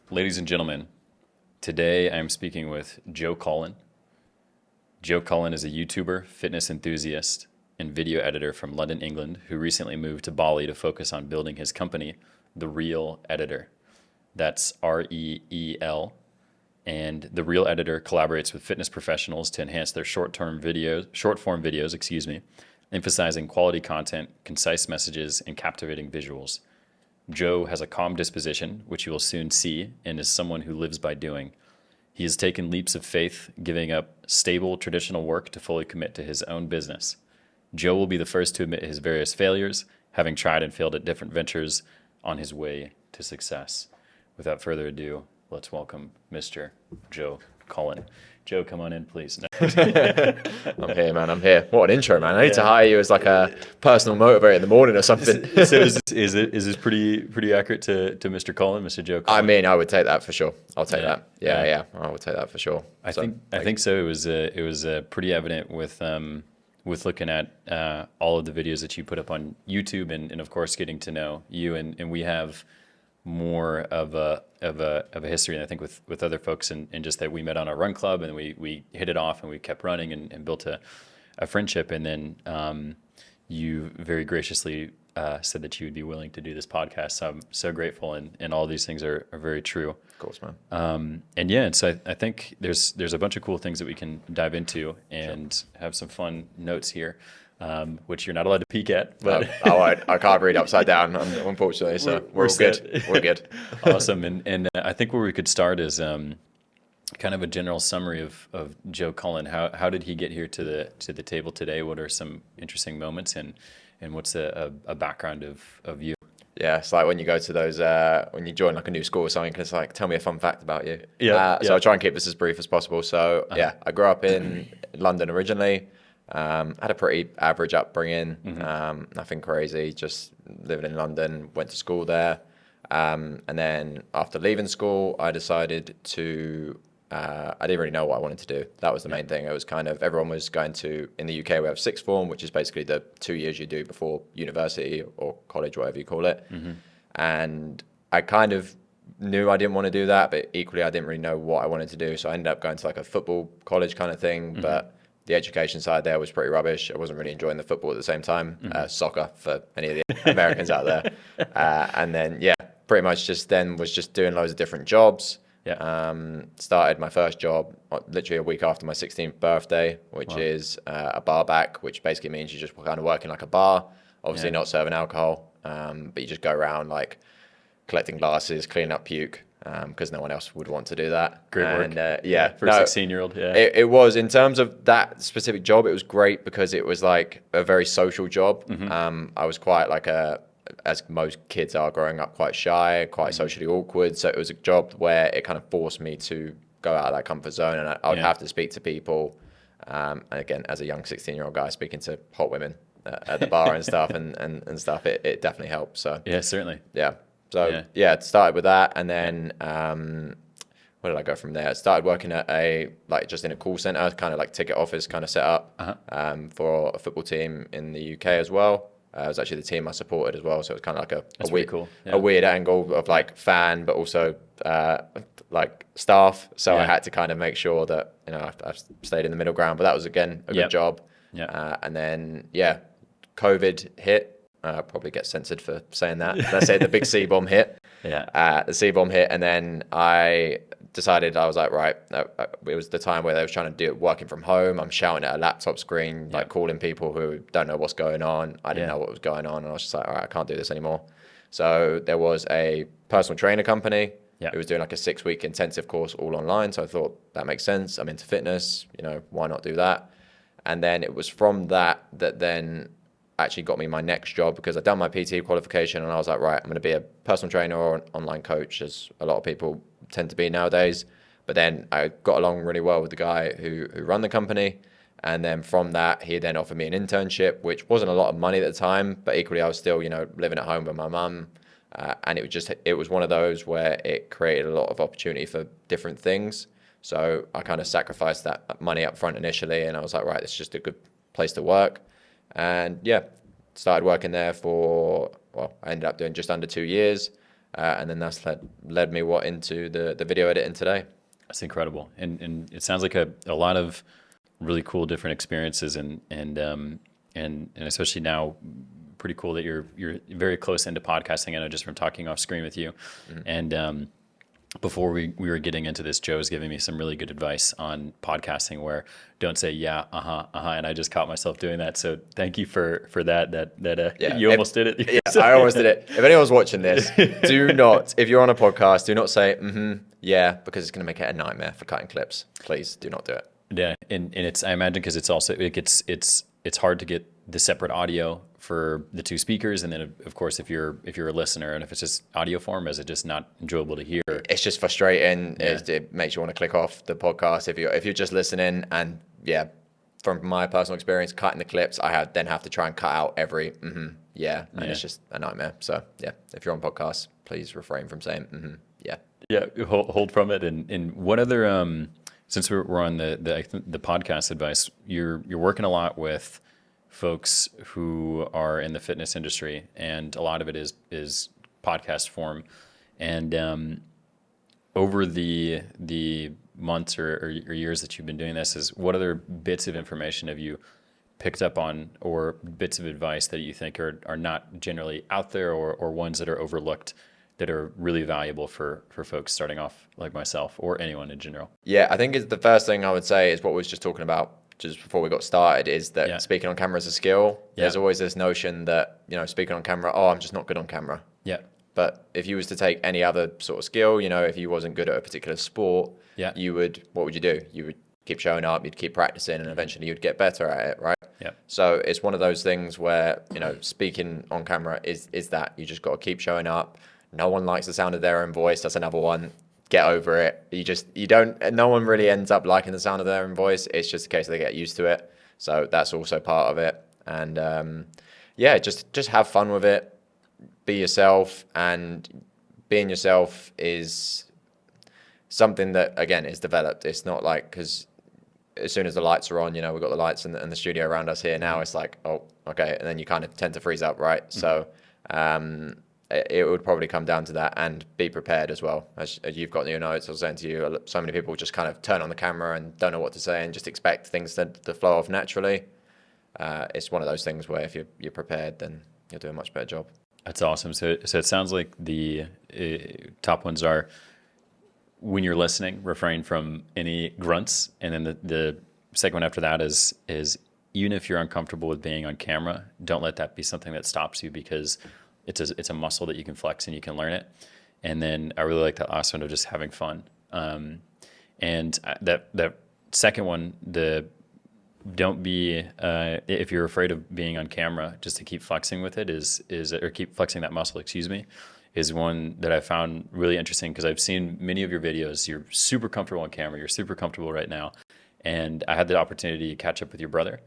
Ladies and gentlemen, today I'm speaking with Joe Cullen. Joe Cullen is a YouTuber, fitness enthusiast, and video editor from London, England, who recently moved to Bali to focus on building his company, The Real Editor. That's REEL. And The Real Editor collaborates with fitness professionals to enhance their short-form videos, emphasizing quality content, concise messages, and captivating visuals. Joe has a calm disposition, which you will soon see, and is someone who lives by doing. He has taken leaps of faith, giving up stable, traditional work to fully commit to his own business. Joe will be the first to admit his various failures, having tried and failed at different ventures on his way to success. Without further ado, let's welcome Mr. Joe Cullen. Joe, come on in, please. I'm here, man. I'm here. What an intro, man. I need to hire you as like a personal motivator in the morning or something. So is this pretty accurate to Mr. Cullen, Mr. Joe Cullen? I mean, I would take that for sure. I'll take that. Yeah. I would take that for sure. I think so. It was pretty evident with looking at all of the videos that you put up on YouTube and of course getting to know you and we have more of a history, and I think with other folks, and just that we met on a run club and we hit it off and we kept running and built a friendship, and then you very graciously said that you would be willing to do this podcast. So I'm so grateful, and all these things are very true. Of course, man. And so I think there's a bunch of cool things that we can dive into and have some fun notes here. Which you're not allowed to peek at, but I can't read upside down, unfortunately. So we're all good. We're good. Awesome. And I think where we could start is kind of a general summary of Joe Cullen. How did he get here to the table today? What are some interesting moments, and what's a background of you? Yeah, it's like when you go to those, when you join like a new school or something, it's like, tell me a fun fact about you. So I'll try and keep this as brief as possible. So I grew up in London originally. Had a pretty average upbringing, nothing crazy, just living in London, went to school there. And then after leaving school, I decided to, I didn't really know what I wanted to do. That was the main thing. It was kind of, everyone was going to, in the UK, we have sixth form, which is basically the 2 years you do before university or college, whatever you call it. Mm-hmm. And I kind of knew I didn't want to do that, but equally I didn't really know what I wanted to do. So I ended up going to like a football college kind of thing, but the education side there was pretty rubbish. I wasn't really enjoying the football at the same time. Soccer for any of the Americans out there. And then, pretty much just then was just doing loads of different jobs. Started my first job literally a week after my 16th birthday, which is a bar back, which basically means you just kind of work in like a bar, obviously not serving alcohol, but you just go around like collecting glasses, cleaning up puke. Because no one else would want to do that. Great work. And for a 16-year-old. It was, in terms of that specific job, it was great because it was like a very social job. I was quite like as most kids are growing up, quite shy, quite socially awkward. So it was a job where it kind of forced me to go out of that comfort zone, and I would have to speak to people. And again, as a young 16-year-old guy, speaking to hot women at the bar and stuff and stuff, it definitely helped. So yeah, certainly. Yeah. So it started with that, and then where did I go from there? I started working at just in a call center, kind of like ticket office kind of set up for a football team in the UK as well. It was actually the team I supported as well, so it was kind of like a weird angle of like fan, but also like staff. So I had to kind of make sure that I've stayed in the middle ground, but that was again a good job. And then COVID hit. Probably get censored for saying that. Let's say the big C-bomb hit. The C-bomb hit, and then I decided, I was like, right, it was the time where they was trying to do it working from home. I'm shouting at a laptop screen, like calling people who don't know what's going on. I didn't know what was going on, and I was just like, all right, I can't do this anymore. So there was a personal trainer company who was doing like a 6-week intensive course all online. So I thought that makes sense. I'm into fitness, why not do that? And then it was from that then actually got me my next job, because I'd done my PT qualification and I was like, right, I'm going to be a personal trainer or an online coach, as a lot of people tend to be nowadays. But then I got along really well with the guy who ran the company. And then from that, he then offered me an internship, which wasn't a lot of money at the time, but equally I was still, living at home with my mum. And it was one of those where it created a lot of opportunity for different things. So I kind of sacrificed that money up front initially, and I was like, right, it's just a good place to work. And started working there I ended up doing just under 2 years. And then that's led me into the video editing today. That's incredible. And it sounds like a lot of really cool different experiences and especially now pretty cool that you're very close into podcasting. I know just from talking off screen with you. And before we were getting into this, Joe was giving me some really good advice on podcasting where don't say yeah, and I just caught myself doing that. So thank you for that. You almost did it. Yeah, I almost did it. If anyone's watching this, do not, if you're on a podcast, do not say yeah, because it's going to make it a nightmare for cutting clips. Please do not do it. Yeah, and it's, I imagine, because it's also it's hard to get the separate audio for the two speakers, and then of course if you're a listener, and if it's just audio form, is it just not enjoyable to hear? It's just frustrating. Yeah. It makes you want to click off the podcast if you're just listening. And yeah, from my personal experience, cutting the clips, I then have to try and cut out every and it's just a nightmare. So yeah, if you're on podcasts, please refrain from saying yeah, hold from it. And what other since we're on the podcast advice, you're working a lot with folks who are in the fitness industry, and a lot of it is podcast form. And over the months or years that you've been doing this, is what other bits of information have you picked up on, or bits of advice that you think are not generally out there, or ones that are overlooked that are really valuable for folks starting off like myself, or anyone in general? Yeah, I think it's the first thing I would say is what we was just talking about just before we got started, is that speaking on camera is a skill. There's always this notion that, speaking on camera, I'm just not good on camera. Yeah. But if you was to take any other sort of skill, if you wasn't good at a particular sport, what would you do? You would keep showing up, you'd keep practicing, and eventually you'd get better at it, right? Yeah. So it's one of those things where, speaking on camera is that you just got to keep showing up. No one likes the sound of their own voice. That's another one. Get over it. No one really ends up liking the sound of their own voice. It's just a case they get used to it. So that's also part of it. And just have fun with it. Be yourself, and being yourself is something that, again, is developed. It's not like, because as soon as the lights are on, we've got the lights in the studio around us here now. It's like, oh, okay. And then you kind of tend to freeze up, right? So it would probably come down to that, and be prepared as well. As you've got in your notes, I was saying to you, so many people just kind of turn on the camera and don't know what to say and just expect things to flow off naturally. It's one of those things where if you're prepared, then you'll do a much better job. That's awesome. So it sounds like the top ones are, when you're listening, refrain from any grunts. And then the second one after that is even if you're uncomfortable with being on camera, don't let that be something that stops you, because it's a muscle that you can flex and you can learn it. And then I really like that last one of just having fun. And that second one, don't be if you're afraid of being on camera, just to keep flexing with it or keep flexing that muscle, is one that I found really interesting, because I've seen many of your videos. You're super comfortable on camera. You're super comfortable right now. And I had the opportunity to catch up with your brother,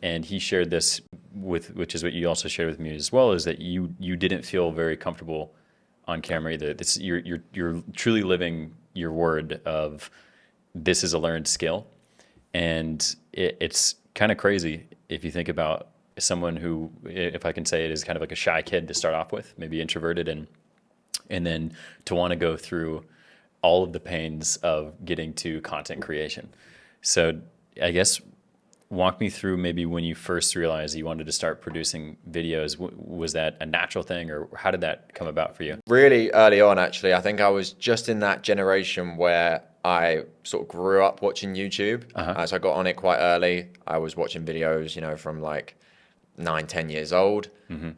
and he shared this which is what you also shared with me as well, is that you didn't feel very comfortable on camera either. You're truly living your word of, this is a learned skill. And it's kind of crazy if you think about someone who, if I can say it, is kind of like a shy kid to start off with, maybe introverted, and then to want to go through all of the pains of getting to content creation. So I guess walk me through maybe when you first realized you wanted to start producing videos. Was that a natural thing, or how did that come about for you? Really early on, actually. I think I was just in that generation where I sort of grew up watching YouTube. So I got on it quite early. I was watching videos, from like 9-10 years old.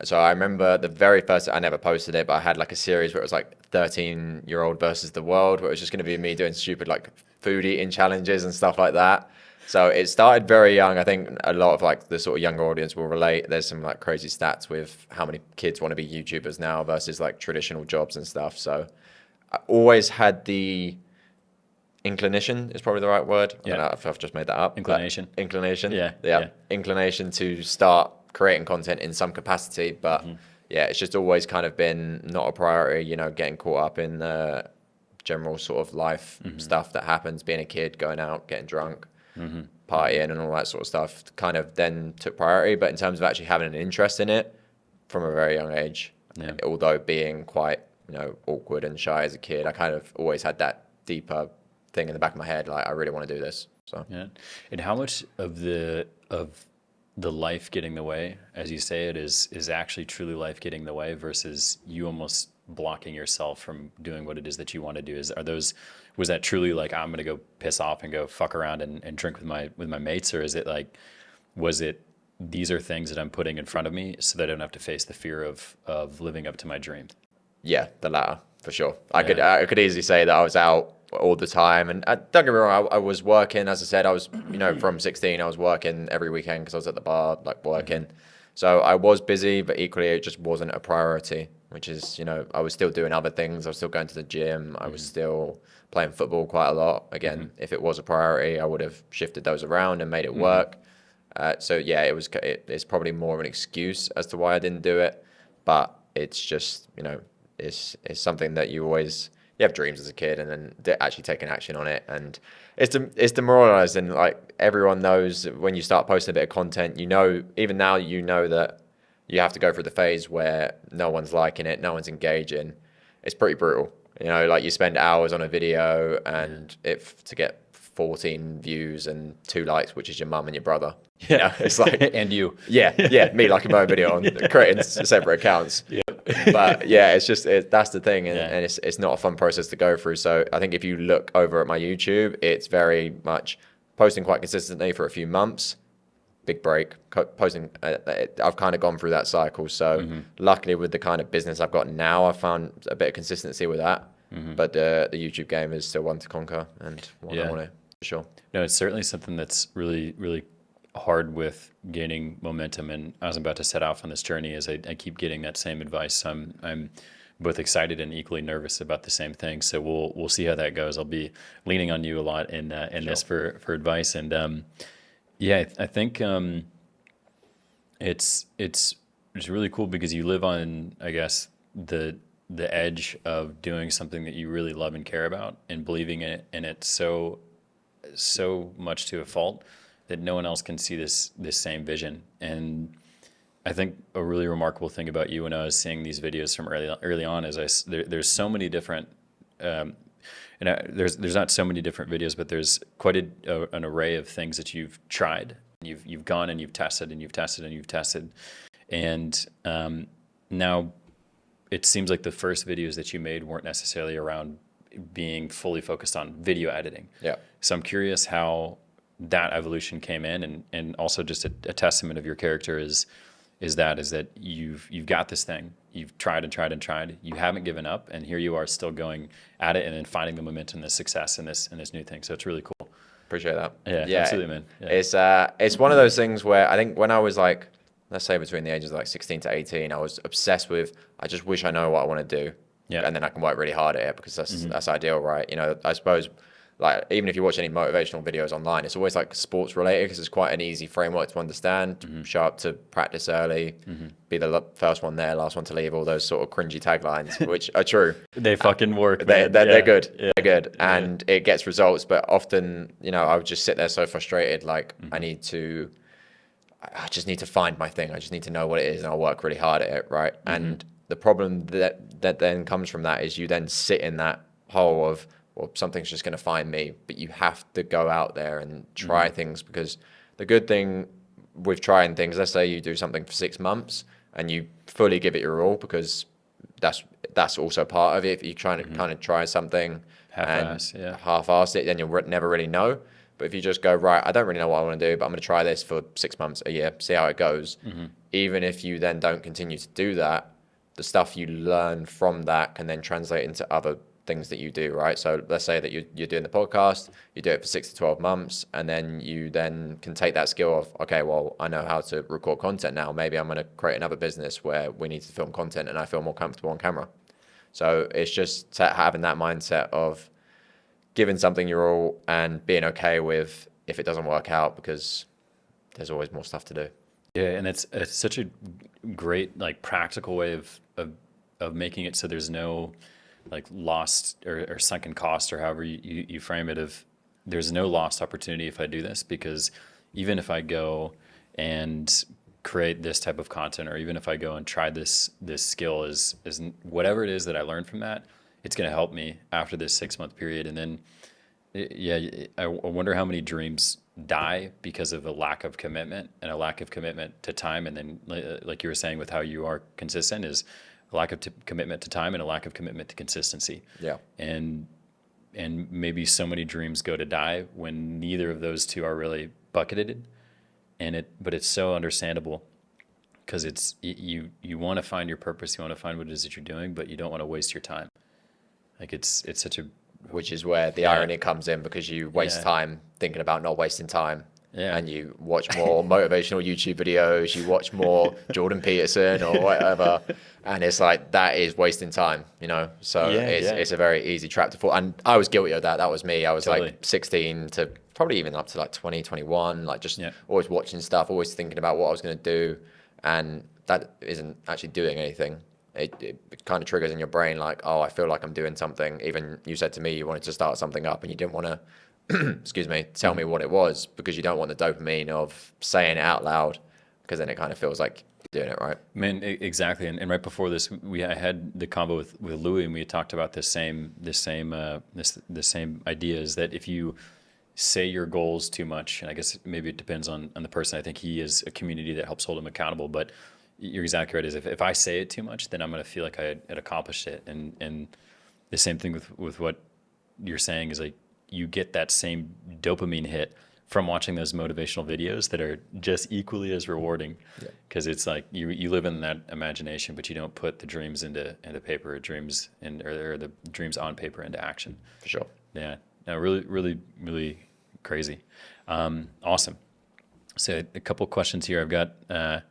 So I remember the very first, I never posted it, but I had like a series where it was like 13-year-old versus the world, where it was just going to be me doing stupid like food eating challenges and stuff like that. So it started very young. I think a lot of like the sort of younger audience will relate. There's some like crazy stats with how many kids want to be YouTubers now versus like traditional jobs and stuff. So I always had the inclination, is probably the right word. I don't know if I've just made that up. Inclination. Yeah. Inclination to start creating content in some capacity. But it's just always kind of been not a priority, getting caught up in the general sort of life stuff that happens, being a kid, going out, getting drunk, partying and all that sort of stuff, kind of then took priority. But in terms of actually having an interest in it from a very young age, although being quite awkward and shy as a kid, I kind of always had that deeper thing in the back of my head, like I really want to do this. So yeah. And how much of the life getting in the way, as you say it, is actually truly life getting in the way versus you almost blocking yourself from doing what it is that you want to do? Was that truly like, I'm gonna go piss off and go fuck around and drink with my mates, or is it like, was it, these are things that I'm putting in front of me so that I don't have to face the fear of living up to my dream? yeah, the latter for sure. I could easily say that I was out all the time, and don't get me wrong, I was working. As I said, I was from 16, I was working every weekend because I was at the bar, like working. So I was busy, but equally it just wasn't a priority. Which is, I was still doing other things. I was still going to the gym. I was still playing football quite a lot. Again, if it was a priority, I would have shifted those around and made it work. So yeah, it's probably more of an excuse as to why I didn't do it, but it's just, it's something that you have dreams as a kid, and then actually taking action on it. And it's demoralizing. Like everyone knows when you start posting a bit of content, even now, that you have to go through the phase where no one's liking it, no one's engaging. It's pretty brutal. Like you spend hours on a video and to get 14 views and 2 likes, which is your mum and your brother. Yeah, it's like and you. Yeah, me liking my own video on creating separate accounts. Yeah. But yeah, it's just that's the thing, and it's not a fun process to go through. So I think if you look over at my YouTube, it's very much posting quite consistently for a few months, big break, posting. I've kind of gone through that cycle. So luckily, with the kind of business I've got now, I found a bit of consistency with that. But the YouTube game is still one to conquer, and one I want to, for sure. No, it's certainly something that's really, really hard with gaining momentum. And I was about to set off on this journey as I keep getting that same advice. So I'm both excited and equally nervous about the same thing. So we'll see how that goes. I'll be leaning on you a lot in this for advice. And I think it's really cool because you live on, I guess, the edge of doing something that you really love and care about and believing in it so much to a fault that no one else can see this same vision. And I think a really remarkable thing about you when I was seeing these videos from early on is there's so many different there's not so many different videos, but there's quite an array of things that you've tried. You've gone and you've tested and you've tested and you've tested, and now it seems like the first videos that you made weren't necessarily around being fully focused on video editing. Yeah. So I'm curious how that evolution came in, and also just a testament of your character is that you've got this thing. You've tried and tried and tried. You haven't given up, and here you are still going at it and then finding the momentum, the success in this new thing. So it's really cool. Appreciate that. Yeah, absolutely, man. Yeah. It's one of those things where I think when I was like, let's say between the ages of like 16 to 18, I was obsessed with, I just wish I know what I want to do. Yeah. And then I can work really hard at it because that's ideal, right? I suppose, like, even if you watch any motivational videos online, it's always like sports related because it's quite an easy framework to understand. Show up to practice early, be the first one there, last one to leave, all those sort of cringy taglines, which are true. They fucking work. They're good. Yeah. They're good. And it gets results. But often, I would just sit there so frustrated. Like I just need to find my thing. I just need to know what it is and I'll work really hard at it. Right. And the problem that then comes from that is you then sit in that hole of, well, something's just going to find me, but you have to go out there and try things, because the good thing with trying things, let's say you do something for 6 months and you fully give it your all, because that's also part of it. If you're trying to kind of try something half-ass it, then you'll never really know. But if you just go, right, I don't really know what I want to do, but I'm going to try this for 6 months, a year, see how it goes. Even if you then don't continue to do that, the stuff you learn from that can then translate into other things that you do, right? So let's say that you're doing the podcast, you do it for 6 to 12 months, and then you then can take that skill of, okay, well, I know how to record content now. Maybe I'm going to create another business where we need to film content and I feel more comfortable on camera. So it's just having that mindset of giving something your all and being okay with if it doesn't work out, because there's always more stuff to do. Yeah, and it's such a great, like, practical way of making it so there's no like lost or sunken cost, or however you frame it, of there's no lost opportunity if I do this, because even if I go and create this type of content, or even if I go and try this skill, is whatever it is that I learned from that, it's going to help me after this 6-month period. And then, I wonder how many dreams die because of a lack of commitment and a lack of commitment to time. And then, like you were saying, with how you are consistent, is a lack of commitment to time and a lack of commitment to consistency. Yeah. And maybe so many dreams go to die when neither of those two are really bucketed. But it's so understandable, because it's you want to find your purpose, you want to find what it is that you're doing, but you don't want to waste your time. Like it's such a, which is where the irony comes in, because you waste time thinking about not wasting time. Yeah. And you watch more motivational YouTube videos, you watch more Jordan Peterson or whatever, and it's like, that is wasting time, So it's a very easy trap to fall. And I was guilty of that. That was me. I was Totally. like 16 to probably even up to like 20, 21, like just always watching stuff, always thinking about what I was going to do, and that isn't actually doing anything. It kind of triggers in your brain like, oh, I feel like I'm doing something. Even you said to me you wanted to start something up and you didn't want to tell me what it was, because you don't want the dopamine of saying it out loud, because then it kind of feels like you're doing it right. Man, exactly. And right before this, I had the combo with Louis, and we had talked about the same idea, is that if you say your goals too much, and I guess maybe it depends on the person. I think he is a community that helps hold him accountable, but you're exactly right. Is if I say it too much, then I'm going to feel like I had accomplished it. And the same thing with what you're saying is, like, you get that same dopamine hit from watching those motivational videos that are just equally as rewarding, because it's like you live in that imagination, but you don't put the dreams into paper, or the dreams on paper into action. For sure. Yeah. No, really, really, really crazy. Awesome. So a couple questions here. I've got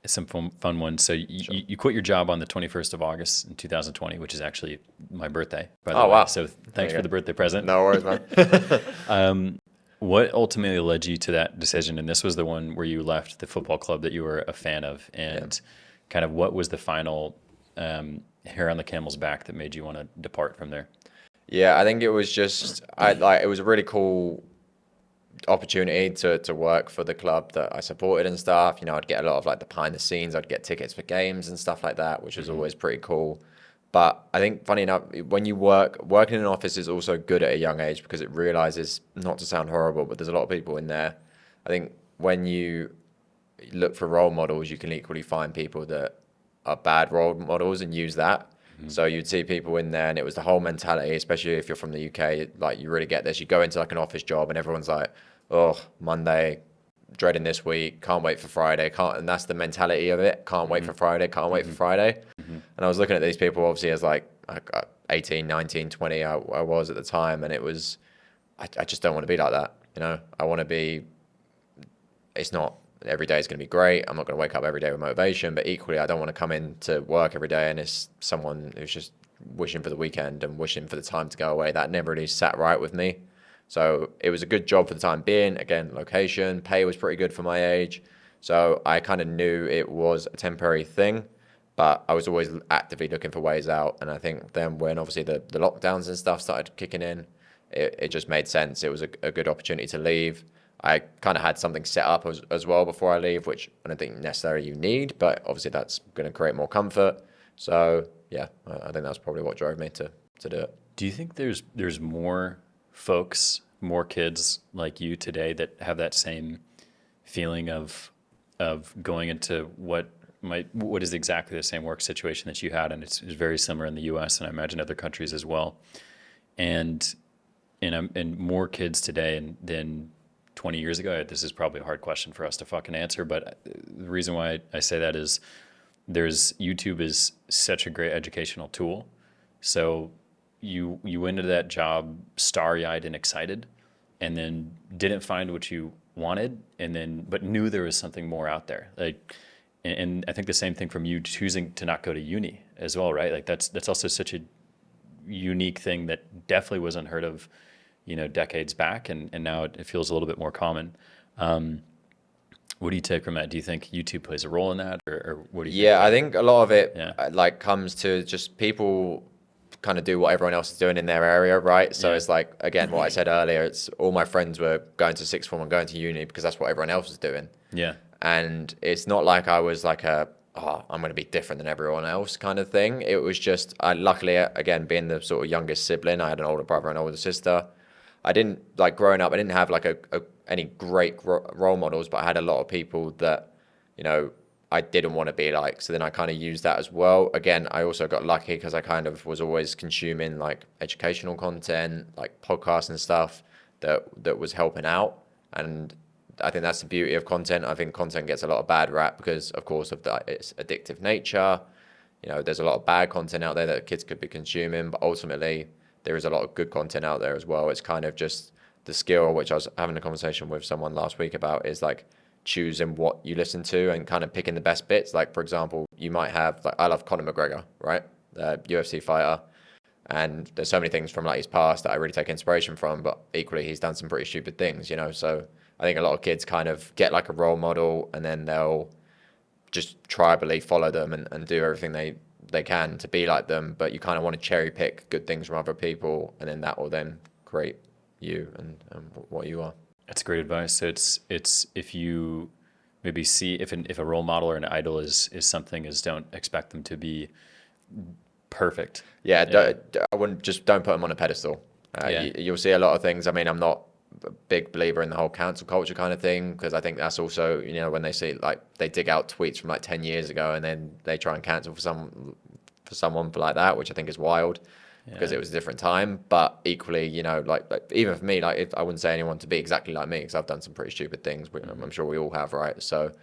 some fun ones. So you quit your job on the 21st of August in 2020, which is actually my birthday, by the way. Wow. So thanks for the birthday present. No worries, man. What ultimately led you to that decision? And this was the one where you left the football club that you were a fan of, and kind of what was the final hair on the camel's back that made you want to depart from there? Yeah, I think it was just, it was a really cool opportunity to work for the club that I supported and stuff. I'd get a lot of like the behind the scenes, I'd get tickets for games and stuff like that, which was always pretty cool. But I think, funny enough, when you working in an office is also good at a young age, because it realizes, not to sound horrible, but there's a lot of people in there. I think when you look for role models, you can equally find people that are bad role models and use that. So you'd see people in there, and it was the whole mentality, especially if you're from the UK, like, you really get this. You go into like an office job and everyone's like, oh, Monday, dreading this week, can't wait for Friday, and that's the mentality of it. Can't wait for Friday, can't wait for Friday. And I was looking at these people, obviously, as like 18, 19, 20, I was at the time, and it was, I just don't want to be like that. I want to be, it's not, every day is going to be great. I'm not going to wake up every day with motivation, but equally, I don't want to come into work every day and it's someone who's just wishing for the weekend and wishing for the time to go away. That never really sat right with me. So it was a good job for the time being. Again, location, pay was pretty good for my age. So I kind of knew it was a temporary thing, but I was always actively looking for ways out. And I think then when obviously the lockdowns and stuff started kicking in, it just made sense. It was a good opportunity to leave. I kind of had something set up as well before I leave, which I don't think necessarily you need, but obviously that's going to create more comfort. So yeah, I think that's probably what drove me to do it. Do you think there's more folks, more kids like you today that have that same feeling of going into what is exactly the same work situation that you had, and it's very similar in the U.S. and I imagine other countries as well, and more kids today than 20 years ago? This is probably a hard question for us to fucking answer, but the reason why I say that is YouTube is such a great educational tool. So you went into that job starry-eyed and excited, and then didn't find what you wanted, but knew there was something more out there. Like, and I think the same thing from you choosing to not go to uni as well, right? Like that's also such a unique thing that definitely was unheard of, decades back, and now it feels a little bit more common. What do you take from that? Do you think YouTube plays a role in that, or what do you think? Yeah, I think a lot of it comes to just people kind of do what everyone else is doing in their area, right? So it's like, again, what I said earlier, it's all my friends were going to sixth form and going to uni because that's what everyone else was doing. Yeah. And it's not like I was like I'm going to be different than everyone else kind of thing. It was just, I luckily, again, being the sort of youngest sibling, I had an older brother and older sister. I didn't, like growing up, I didn't have like any great role models, but I had a lot of people that, you know, I didn't want to be like. So then I kind of used that as well. Again, I also got lucky because I kind of was always consuming like educational content, like podcasts and stuff that was helping out. And I think that's the beauty of content. I think content gets a lot of bad rap because, of course, of its addictive nature. You know, there's a lot of bad content out there that kids could be consuming, but ultimately there is a lot of good content out there as well. It's kind of just the skill, which I was having a conversation with someone last week about, is like choosing what you listen to and kind of picking the best bits. Like, for example, you might have, like, I love Conor McGregor, right? The UFC fighter. And there's so many things from like his past that I really take inspiration from, but equally he's done some pretty stupid things, you know? So I think a lot of kids kind of get like a role model and then they'll just tribally follow them and do everything they can to be like them. But you kind of want to cherry pick good things from other people, and then that will then create you and what you are. That's great advice. So it's if you maybe see if a role model or an idol is something, is don't expect them to be perfect. Yeah, I wouldn't, just don't put them on a pedestal. You'll see a lot of things. I mean, I'm not a big believer in the whole cancel culture kind of thing, because I think that's also, you know, when they see like they dig out tweets from like 10 years ago and then they try and cancel for someone for like that, which I think is wild. Because it was a different time. But equally, you know, like even for me, like I wouldn't say anyone to be exactly like me, because I've done some pretty stupid things. I'm sure we all have, right? So,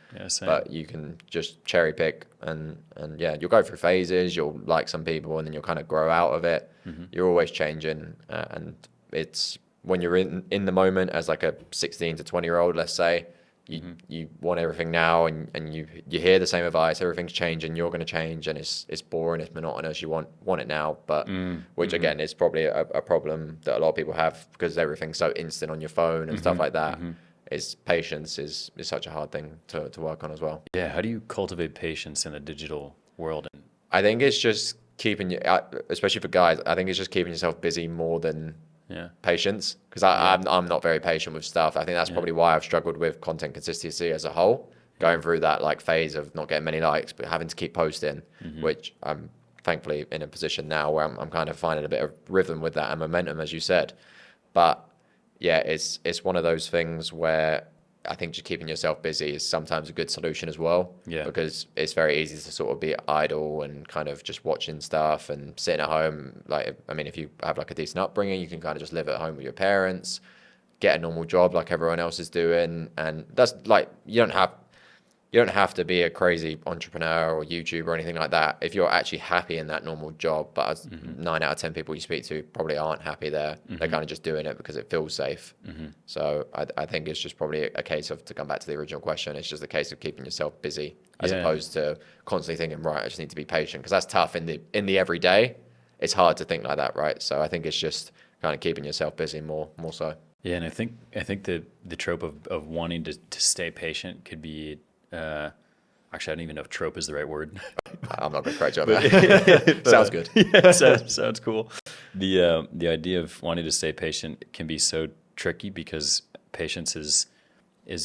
but you can just cherry pick and yeah, you'll go through phases. You'll like some people, and then you'll kind of grow out of it. You're always changing, and it's when you're in the moment as like a 16 to 20-year-old, let's say. You want everything now, and you hear the same advice. Everything's changing. You're going to change, and it's boring. It's monotonous. You want it now, but which again is probably a problem that a lot of people have, because everything's so instant on your phone and stuff like that. Is patience is such a hard thing to work on as well. Yeah, how do you cultivate patience in a digital world? I think it's just keeping you, especially for guys. I think it's just keeping yourself busy more than patience, because I'm not very patient with stuff. I think that's probably why I've struggled with content consistency as a whole, going through that like phase of not getting many likes but having to keep posting, which I'm thankfully in a position now where I'm kind of finding a bit of rhythm with that and momentum, as you said. But yeah, it's one of those things where I think just keeping yourself busy is sometimes a good solution as well. Yeah. Because it's very easy to sort of be idle and kind of just watching stuff and sitting at home. Like, I mean, if you have like a decent upbringing, you can kind of just live at home with your parents, get a normal job like everyone else is doing. And that's like, you don't have to be a crazy entrepreneur or YouTuber or anything like that if you're actually happy in that normal job. But 9 out of 10 people you speak to probably aren't happy there. They're kind of just doing it because it feels safe. So I think it's just probably a case of, to come back to the original question, it's just a case of keeping yourself busy as opposed to constantly thinking, right, I just need to be patient, because that's tough in the everyday. It's hard to think like that, right? So I think it's just kind of keeping yourself busy more so. Yeah, and I think the trope of wanting to stay patient could be actually, I don't even know if trope is the right word. I'm not going to correct you on that. Sounds good. Yeah, sounds cool. The idea of wanting to stay patient can be so tricky, because patience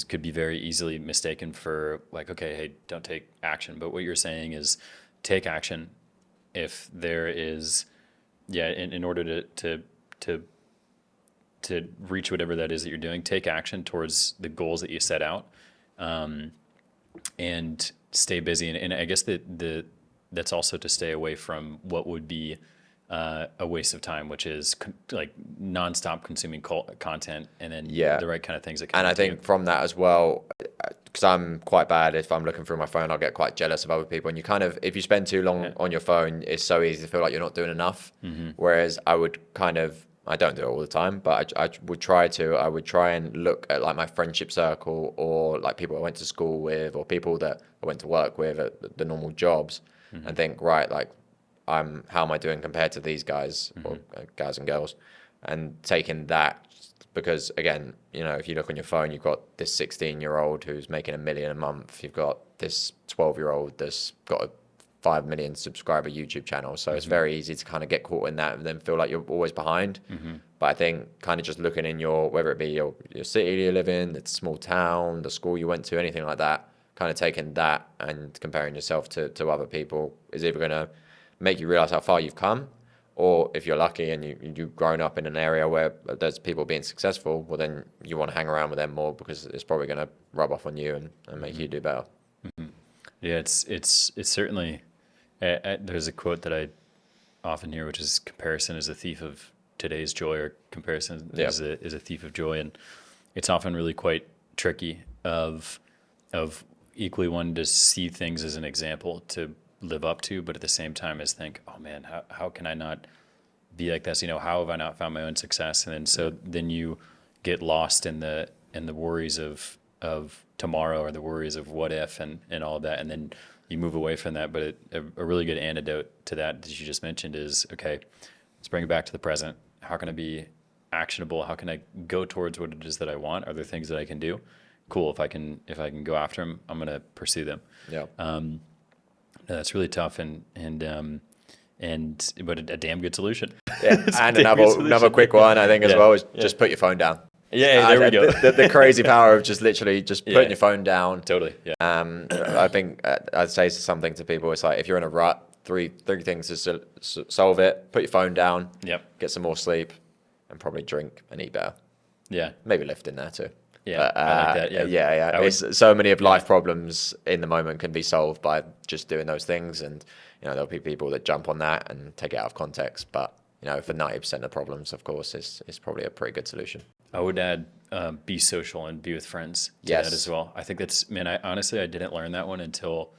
could be very easily mistaken for like, okay, hey, don't take action. But what you're saying is take action if there is, in order to reach whatever that is that you're doing, take action towards the goals that you set out. And stay busy, and I guess that's also to stay away from what would be a waste of time, which is like nonstop consuming content, and then the right kind of things that come. And I think from that as well, because I'm quite bad, if I'm looking through my phone, I'll get quite jealous of other people. And you kind of, if you spend too long on your phone, it's so easy to feel like you're not doing enough. Whereas I don't do it all the time, but I would try and look at like my friendship circle, or like people I went to school with, or people that I went to work with at the normal jobs, and think, right, like how am I doing compared to these guys or guys and girls, and taking that, because again, you know, if you look on your phone, you've got this 16-year-old who's making $1 million a month. You've got this 12-year-old that's got a 5 million subscriber YouTube channel. So it's very easy to kind of get caught in that and then feel like you're always behind. But I think kind of just looking in whether it be your city you live in, the small town, the school you went to, anything like that, kind of taking that and comparing yourself to other people is either going to make you realize how far you've come, or if you're lucky and you've grown up in an area where there's people being successful, well, then you want to hang around with them more because it's probably going to rub off on you and make you do better. Yeah, it's certainly, there's a quote that I often hear, which is comparison is a thief of today's joy, or comparison is a thief of joy. And it's often really quite tricky of equally one to see things as an example to live up to, but at the same time is think, oh man, how can I not be like this? How have I not found my own success? And then then you get lost in the worries of tomorrow, or the worries of what if and all of that, and then you move away from that. But a really good antidote to that you just mentioned is, okay, let's bring it back to the present. How can I be actionable? How can I go towards what it is that I want? Are there things that I can do? Cool. If I can go after them, I'm going to pursue them. Yeah. That's really tough, but a damn good solution. Yeah, and another quick one I think as well is just put your phone down. Yeah, there we go. The crazy power of just literally putting your phone down. Totally. Yeah. I think I'd say something to people. It's like, if you're in a rut, three things to solve it: put your phone down. Yep. Get some more sleep, and probably drink and eat better. Yeah. Maybe lift in there too. Yeah, I like that. Yeah. So many of life problems in the moment can be solved by just doing those things, and there'll be people that jump on that and take it out of context. But for 90% of problems, of course, it's probably a pretty good solution. I would add be social and be with friends to that as well. I think that's, man, I honestly didn't learn that one until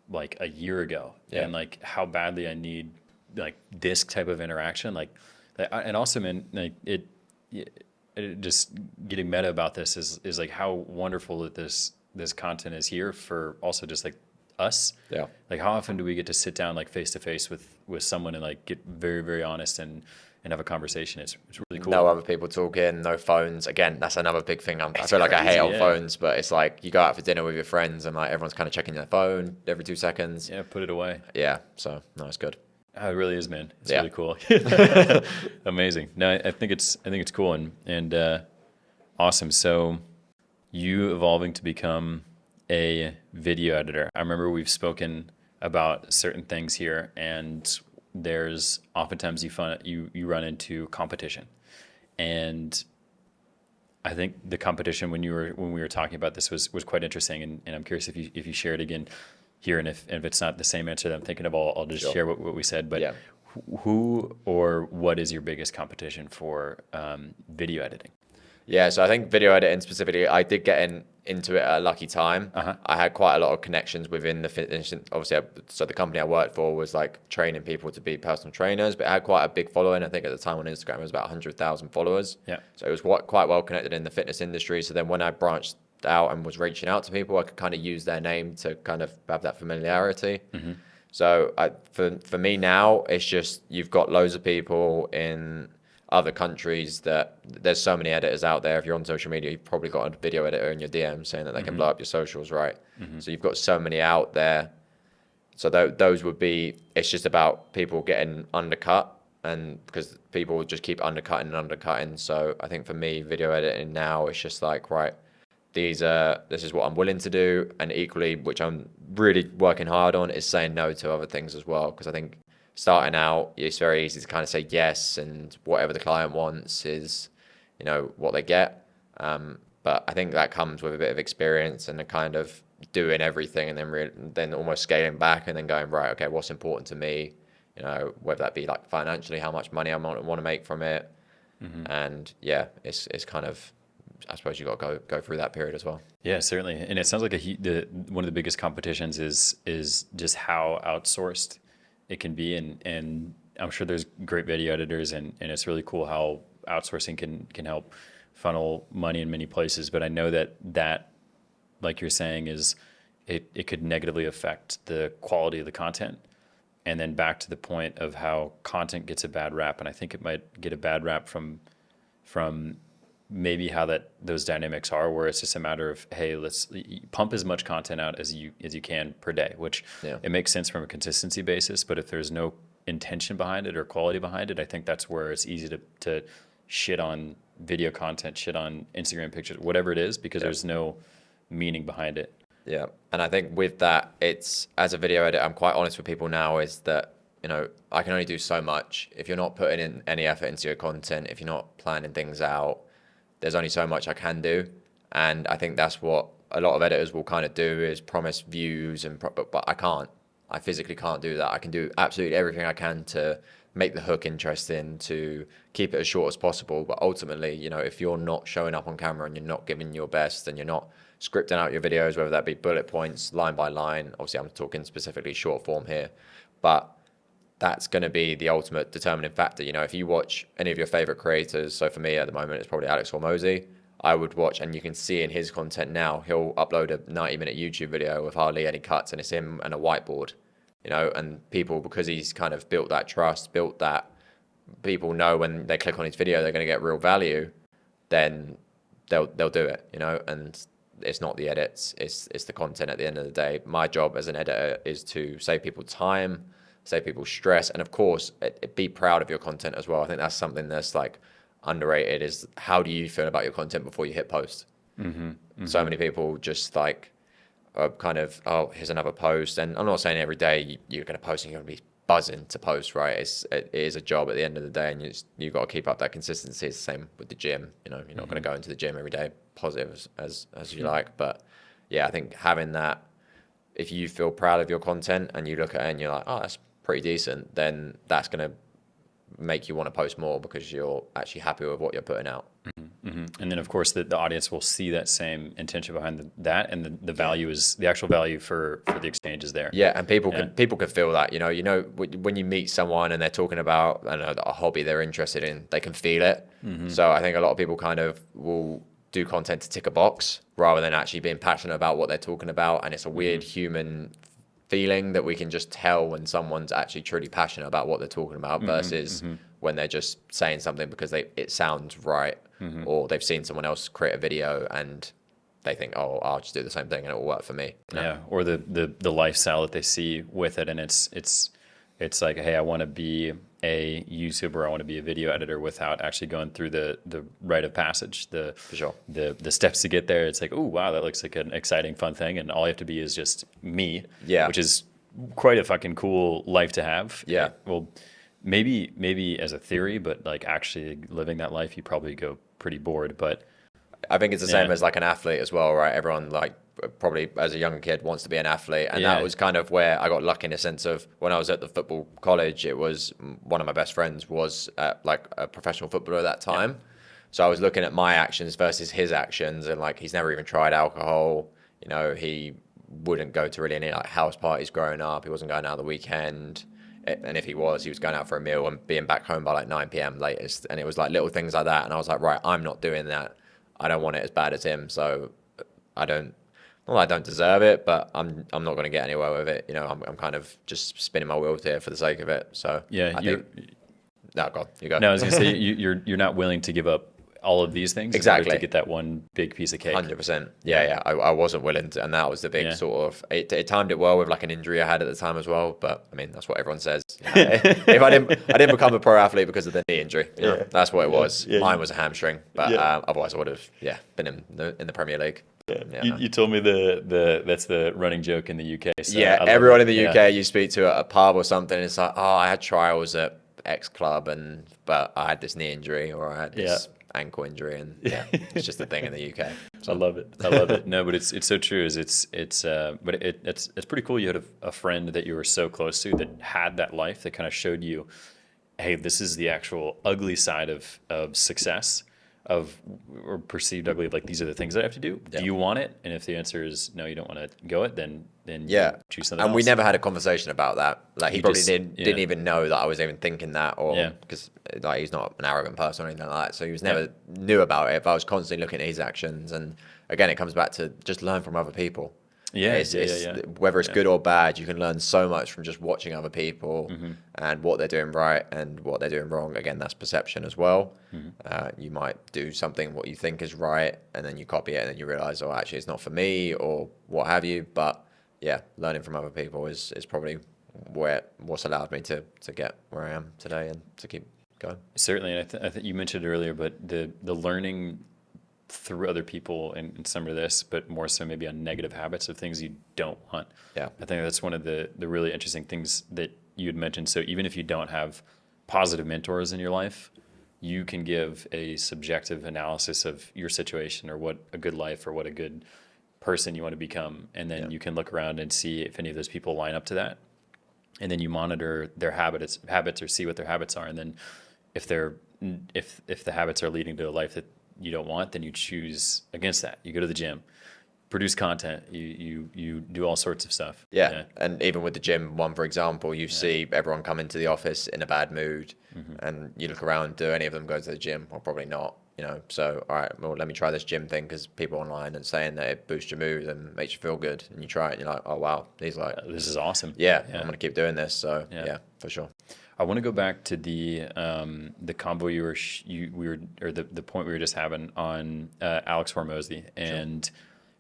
like a year ago, and like how badly I need like this type of interaction, and also, man, like it just getting meta about this is like how wonderful that this content is here for also just like us. Yeah. Like how often do we get to sit down like face to face with someone and like get very, very honest and have a conversation? It's really cool. No other people talking, no phones. Again, that's another big thing. I feel like I hate on phones, but it's like you go out for dinner with your friends and like everyone's kind of checking their phone every 2 seconds. Yeah, put it away. Yeah, so no, it's good. Oh, it really is, man. It's really cool. Amazing. No, I think it's cool and awesome. So you evolving to become a video editor. I remember we've spoken about certain things here, and there's oftentimes you run into competition. And I think the competition when we were talking about this was quite interesting, and I'm curious if you share it again here, and if it's not the same answer that I'm thinking of, I'll just share what we said. But who or what is your biggest competition for video editing? Yeah, so I think video editing specifically, I did get into it at a lucky time. I had quite a lot of connections within the fitness. Obviously, so the company I worked for was like training people to be personal trainers, but it had quite a big following. I think at the time on Instagram, it was about 100,000 followers. Yeah. So it was quite well connected in the fitness industry. So then when I branched out and was reaching out to people, I could kind of use their name to kind of have that familiarity. So for me now, it's just you've got loads of people in other countries that there's so many editors out there. If you're on social media, you've probably got a video editor in your DM saying that they can blow up your socials, right? So you've got so many out there. So those would be, it's just about people getting undercut, and because people just keep undercutting. So I think for me, video editing now, it's just like, right, this is what I'm willing to do. And equally, which I'm really working hard on, is saying no to other things as well. Because I think starting out, it's very easy to kind of say yes, and whatever the client wants is, what they get. But I think that comes with a bit of experience and a kind of doing everything, and then almost scaling back and then going, right, okay, what's important to me? Whether that be like financially, how much money I want to make from it. And yeah, it's kind of, I suppose you got to go through that period as well. Yeah, certainly. And it sounds like one of the biggest competitions is just how outsourced it can be, and I'm sure there's great video editors, and it's really cool how outsourcing can help funnel money in many places. But I know that like you're saying is it could negatively affect the quality of the content. And then back to the point of how content gets a bad rap, and I think it might get a bad rap from maybe how those dynamics are, where it's just a matter of, hey, let's pump as much content out as you can per day, which it makes sense from a consistency basis. But if there's no intention behind it or quality behind it, I think that's where it's easy to shit on video content, shit on Instagram pictures, whatever it is, because there's no meaning behind it. Yeah. And I think with that, it's, as a video editor, I'm quite honest with people now, is that, you know, I can only do so much. If you're not putting in any effort into your content, if you're not planning things out, there's only so much I can do. And I think that's what a lot of editors will kind of do, is promise views, but I can't. I physically can't do that. I can do absolutely everything I can to make the hook interesting, to keep it as short as possible. But ultimately, you know, if you're not showing up on camera and you're not giving your best and you're not scripting out your videos, whether that be bullet points, line by line, obviously I'm talking specifically short form here, but that's going to be the ultimate determining factor. You know, if you watch any of your favorite creators, so for me at the moment, it's probably Alex Hormozy, I would watch, and you can see in his content now, he'll upload a 90-minute YouTube video with hardly any cuts, and it's him and a whiteboard, you know, and people, because he's kind of built that trust, built that people know when they click on his video, they're going to get real value, then they'll do it, you know, and it's not the edits, it's the content at the end of the day. My job as an editor is to save people time, save people stress, and of course, be proud of your content as well. I think that's something that's like underrated, is how do you feel about your content before you hit post? So many people just like are kind of, oh, here's another post. And I'm not saying every day you're going to post and you're going to be buzzing to post, right? It is a job at the end of the day, and you've got to keep up that consistency. It's the same with the gym. You know, you're not going to go into the gym every day positive as you like. But yeah, I think having that, if you feel proud of your content and you look at it and you're like, oh, that's pretty decent, then that's going to make you want to post more because you're actually happy with what you're putting out. And then of course the audience will see that same intention behind that, and the value is, the actual value for the exchange is there. Yeah, and people can feel that. You know when you meet someone and they're talking about, I don't know, a hobby they're interested in, they can feel it. So I think a lot of people kind of will do content to tick a box rather than actually being passionate about what they're talking about. And it's a weird human feeling that we can just tell when someone's actually truly passionate about what they're talking about versus when they're just saying something because it sounds right, or they've seen someone else create a video and they think, oh, I'll just do the same thing and it will work for me. You know? Yeah, or the lifestyle that they see with it, and it's like, hey, I want to be a YouTuber, I want to be a video editor, without actually going through the rite of passage, For sure. the steps to get there. It's like, oh wow, that looks like an exciting, fun thing, and all you have to be is just me. Yeah. Which is quite a fucking cool life to have. Yeah. Well, maybe as a theory, but like actually living that life, you probably go pretty bored. But I think it's the same as like an athlete as well, right? Everyone like probably as a younger kid wants to be an athlete, and that was kind of where I got lucky in a sense of when I was at the football college, it was one of my best friends was like a professional footballer at that time. So I was looking at my actions versus his actions, and like he's never even tried alcohol, you know, he wouldn't go to really any like house parties growing up, he wasn't going out the weekend, and if he was going out for a meal and being back home by like 9 p.m. latest. And it was like little things like that, and I was like, right, I'm not doing that, I don't want it as bad as him, so I don't deserve it, but I'm not going to get anywhere with it. You know, I'm kind of just spinning my wheels here for the sake of it. So yeah, no, go on, you go. No, I was gonna say you're not willing to give up all of these things exactly in order to get that one big piece of cake. 100%. Yeah. I wasn't willing to, and that was the big sort of. It timed it well with like an injury I had at the time as well. But I mean, that's what everyone says. You know, if I didn't become a pro athlete because of the knee injury. You know, that's what it was. Mine was a hamstring, but otherwise I would have been in the Premier League. Yeah. You told me that's the running joke in the UK. So everyone in the UK you speak to at a pub or something, it's like, oh, I had trials at X club, but I had this knee injury, or I had this ankle injury, and it's just a thing in the UK. So. I love it. No, but it's so true. It's pretty cool. You had a friend that you were so close to that had that life that kind of showed you, hey, this is the actual ugly side of success. Or perceived ugly, like these are the things that I have to do. Do you want it? And if the answer is no, you don't want to go it, then you choose something else. And we never had a conversation about that. Like he probably didn't even know that I was even thinking that, or because like he's not an arrogant person or anything like that. So he was never knew about it. But I was constantly looking at his actions, and again, it comes back to just learn from other people. Whether it's good or bad, you can learn so much from just watching other people and what they're doing right and what they're doing wrong. Again, that's perception as well. You might do something what you think is right, and then you copy it, and then you realize, oh, actually, it's not for me, or what have you. But yeah, learning from other people is probably what's allowed me to get where I am today and to keep going. Certainly, and I think you mentioned it earlier, but the learning through other people in some of this, but more so maybe on negative habits of things you don't want. Yeah. I think that's one of the really interesting things that you had mentioned. So even if you don't have positive mentors in your life, you can give a subjective analysis of your situation or what a good life or what a good person you want to become. And then you can look around and see if any of those people line up to that. And then you monitor their habits or see what their habits are. And then if the habits are leading to a life that you don't want, then you choose against that. You go to the gym, produce content, you do all sorts of stuff. Yeah. And even with the gym one, for example, you see everyone come into the office in a bad mood, and you look around, do any of them go to the gym? Well, probably not. So all right, well, let me try this gym thing because people online are saying that it boosts your mood and makes you feel good, and you try it and you're like, oh wow, these like This is awesome. I'm gonna keep doing this. So yeah, for sure. I want to go back to the convo the point we were just having on Alex Hormozy and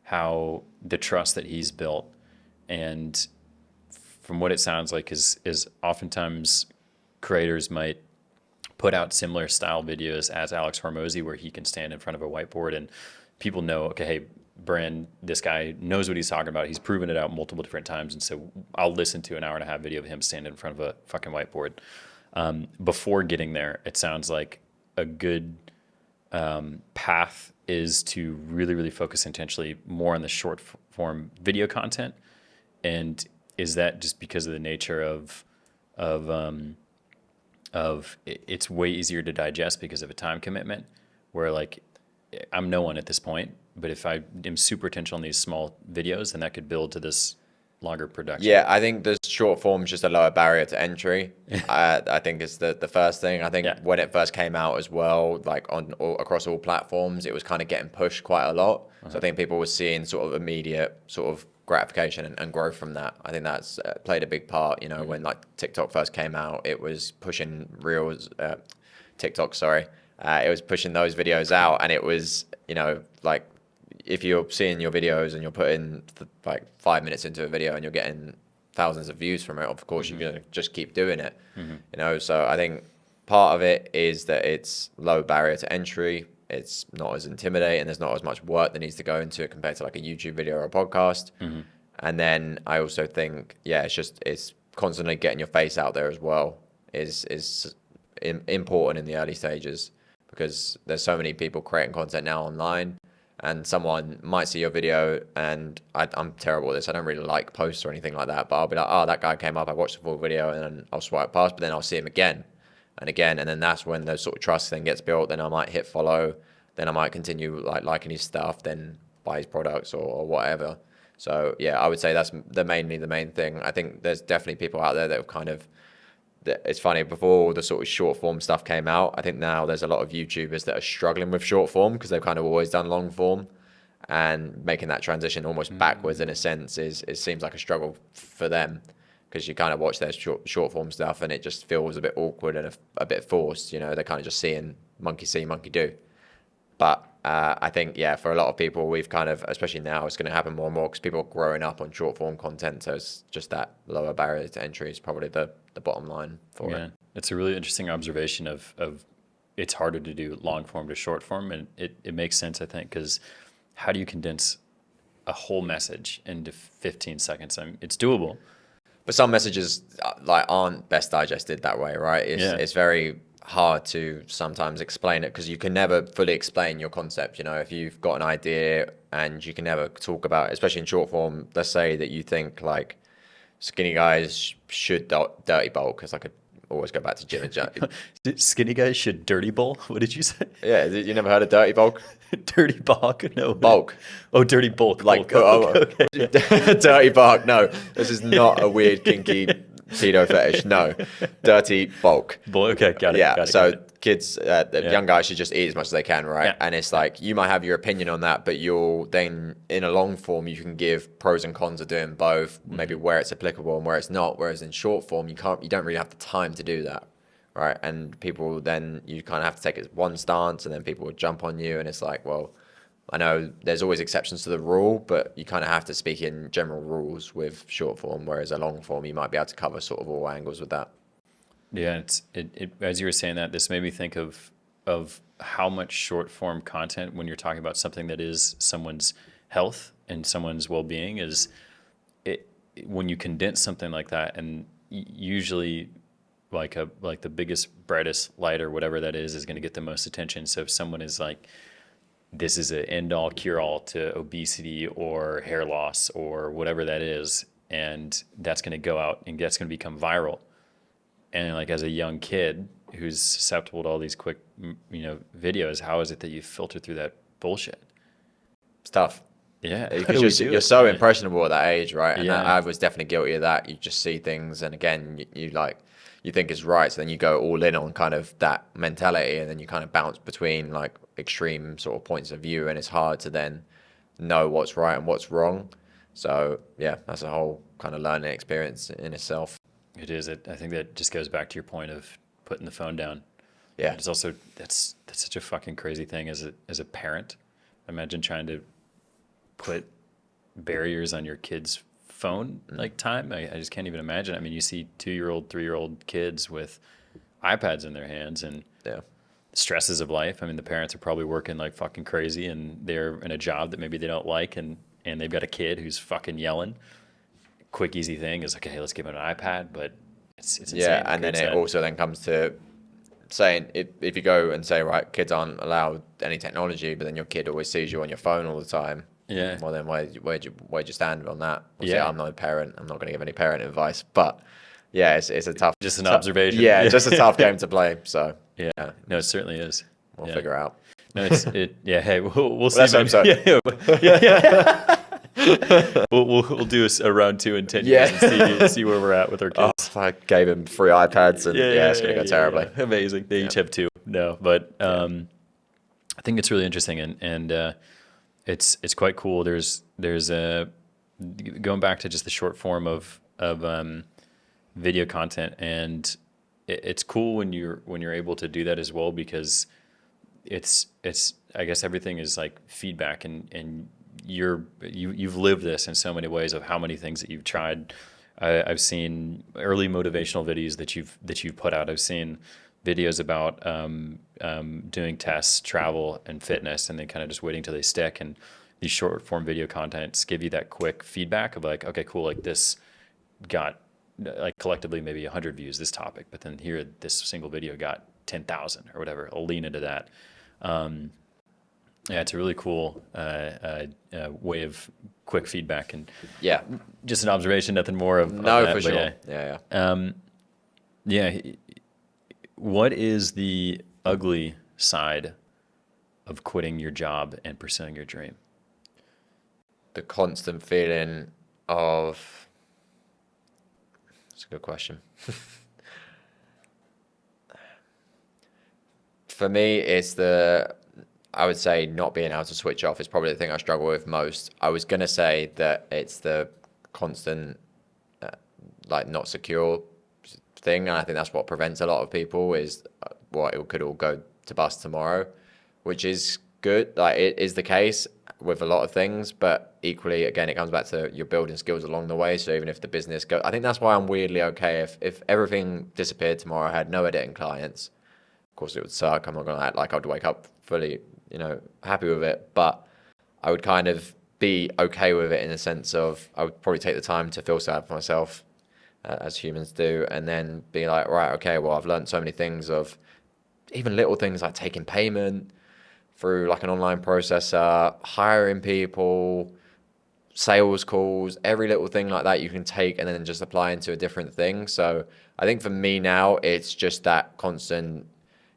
how the trust that he's built, and from what it sounds like is oftentimes creators might put out similar style videos as Alex Hormozy, where he can stand in front of a whiteboard and people know, okay, hey, Brand, this guy knows what he's talking about. He's proven it out multiple different times. And so I'll listen to an 1.5 hour video of him standing in front of a fucking whiteboard. Before getting there, it sounds like a good path is to really, really focus intentionally more on the short form video content. And is that just because of the nature of it's way easier to digest because of a time commitment, where like I'm no one at this point, but if I am super intentional on these small videos, then that could build to this longer production. Yeah, I think the short form is just a lower barrier to entry. I think it's the first thing. I think when it first came out as well, like across all platforms, it was kind of getting pushed quite a lot. So I think people were seeing sort of immediate sort of gratification and growth from that. I think that's played a big part. When like TikTok first came out, it was pushing Reels, TikTok, sorry. It was pushing those videos out, and it was, like if you're seeing your videos and you're putting like 5 minutes into a video and you're getting thousands of views from it, of course you're going to just keep doing it. So I think part of it is that it's low barrier to entry. It's not as intimidating. There's not as much work that needs to go into it compared to like a YouTube video or a podcast. And then I also think, it's constantly getting your face out there as well is important in the early stages, because there's so many people creating content now online, and someone might see your video, and I'm terrible at this. I don't really like posts or anything like that, but I'll be like, oh, that guy came up, I watched the full video, and then I'll swipe past, but then I'll see him again and again, and then that's when the sort of trust thing gets built. Then I might hit follow, then I might continue like liking his stuff, then buy his products or whatever. So yeah, I would say that's mainly the main thing. I think there's definitely people out there that have kind of, it's funny, before the sort of short form stuff came out, I think now there's a lot of YouTubers that are struggling with short form because they've kind of always done long form, and making that transition almost backwards in a sense it seems like a struggle for them, because you kind of watch their short form stuff and it just feels a bit awkward and a bit forced. They're kind of just seeing monkey see, monkey do. But I think, for a lot of people, we've kind of, especially now, it's going to happen more and more because people are growing up on short form content. So it's just that lower barrier to entry is probably the bottom line for it. It's a really interesting observation of it's harder to do long form to short form. And it makes sense, I think, because how do you condense a whole message into 15 seconds? It's doable. But some messages aren't best digested that way, right? It's very hard to sometimes explain it, because you can never fully explain your concept. If you've got an idea and you can never talk about it, especially in short form. Let's say that you think like skinny guys should dirty bulk. It's like always go back to gym and jump. Skinny guys should dirty bulk? What did you say? Yeah, you never heard of dirty bulk? Dirty bulk? No. Bulk. Oh, dirty bulk. Like okay. Dirty bulk. No, this is not a weird kinky pedo fetish. No, dirty bulk. Okay, got it. Yeah, got it, so got it. Kids, young guys should just eat as much as they can, right? Yeah. And it's like, you might have your opinion on that, but you'll then, in a long form, you can give pros and cons of doing both, maybe where it's applicable and where it's not. Whereas in short form, you don't really have the time to do that, right? And people then, you kind of have to take it one stance, and then people will jump on you, and it's like, well, I know there's always exceptions to the rule, but you kind of have to speak in general rules with short form, whereas a long form, you might be able to cover sort of all angles with that. Yeah, it as you were saying that, this made me think of of how much short form content, when you're talking about something that is someone's health and someone's well-being, is it when you condense something like that, and usually like the biggest brightest light or whatever that is going to get the most attention. So if someone is like, this is an end all cure all to obesity or hair loss or whatever that is, and that's going to go out and that's going to become viral, and like as a young kid who's susceptible to all these quick videos, how is it that you filter through that bullshit? It's tough. Yeah, because you're so impressionable at that age, right? And Yeah. I was definitely guilty of that. You just see things, and again, you think it's right, so then you go all in on kind of that mentality, and then you kind of bounce between like extreme sort of points of view, and it's hard to then know what's right and what's wrong. So yeah, that's a whole kind of learning experience in itself. It is. I think that just goes back to your point of putting the phone down. Yeah, It's also that's such a fucking crazy thing as a parent. Imagine trying to put barriers on your kid's phone like time. I just can't even imagine. I mean, you see 2-year-old, 3-year-old kids with iPads in their hands, and yeah, stresses of life. I mean, the parents are probably working like fucking crazy, and they're in a job that maybe they don't like, and they've got a kid who's fucking yelling. Quick, easy thing is like, okay, let's give him an iPad, but it's insane. yeah. And then it also then comes to saying if you go and say, right, kids aren't allowed any technology, but then your kid always sees you on your phone all the time. Yeah. Well, then where'd you stand on that? Obviously, Yeah. I'm not a parent. I'm not going to give any parent advice, but yeah, it's a tough. Just an observation. Yeah, just a tough game to play. So Yeah. No, it certainly is. we'll Yeah. figure out. No, yeah. Hey, we'll see. Let's hope so. Yeah. We'll do a round 2 in 10 years and see where we're at with our Oh, kids. if I gave him 3 iPads, and it's going to go terribly. Yeah. Amazing. They each have 2. No, but I think it's really interesting, and it's quite cool. There's going back to just the short form of video content, and it's cool when you're able to do that as well, because it's I guess everything is like feedback, and you've lived this in so many ways of how many things that you've tried. I've seen early motivational videos that you've put out. I've seen videos about doing tests, travel, and fitness, and then kind of just waiting till they stick. And these short form video contents give you that quick feedback of like, okay, cool, like this got like collectively maybe 100 views, this topic, but then here this single video got 10,000 or whatever. I'll lean into that. Yeah, it's a really cool way of quick feedback, and Yeah. just an observation, nothing more of No, that, for but sure. Yeah. Yeah. What is the ugly side of quitting your job and pursuing your dream? The constant feeling of. That's a good question. For me, it's I would say not being able to switch off is probably the thing I struggle with most. I was going to say that it's the constant, like not secure thing. And I think that's what prevents a lot of people is it could all go to bust tomorrow, which is good. Like it is the case with a lot of things, but equally, again, it comes back to you're building skills along the way. So even if the business I think that's why I'm weirdly okay. If everything disappeared tomorrow, I had no editing clients, of course it would suck. I'm not going to act like I'd wake up fully, happy with it, but I would kind of be okay with it in the sense of I would probably take the time to feel sad for myself, as humans do, and then be like, right, okay, well, I've learned so many things of even little things like taking payment through like an online processor, hiring people, sales calls, every little thing like that you can take and then just apply into a different thing. So I think for me now, it's just that constant,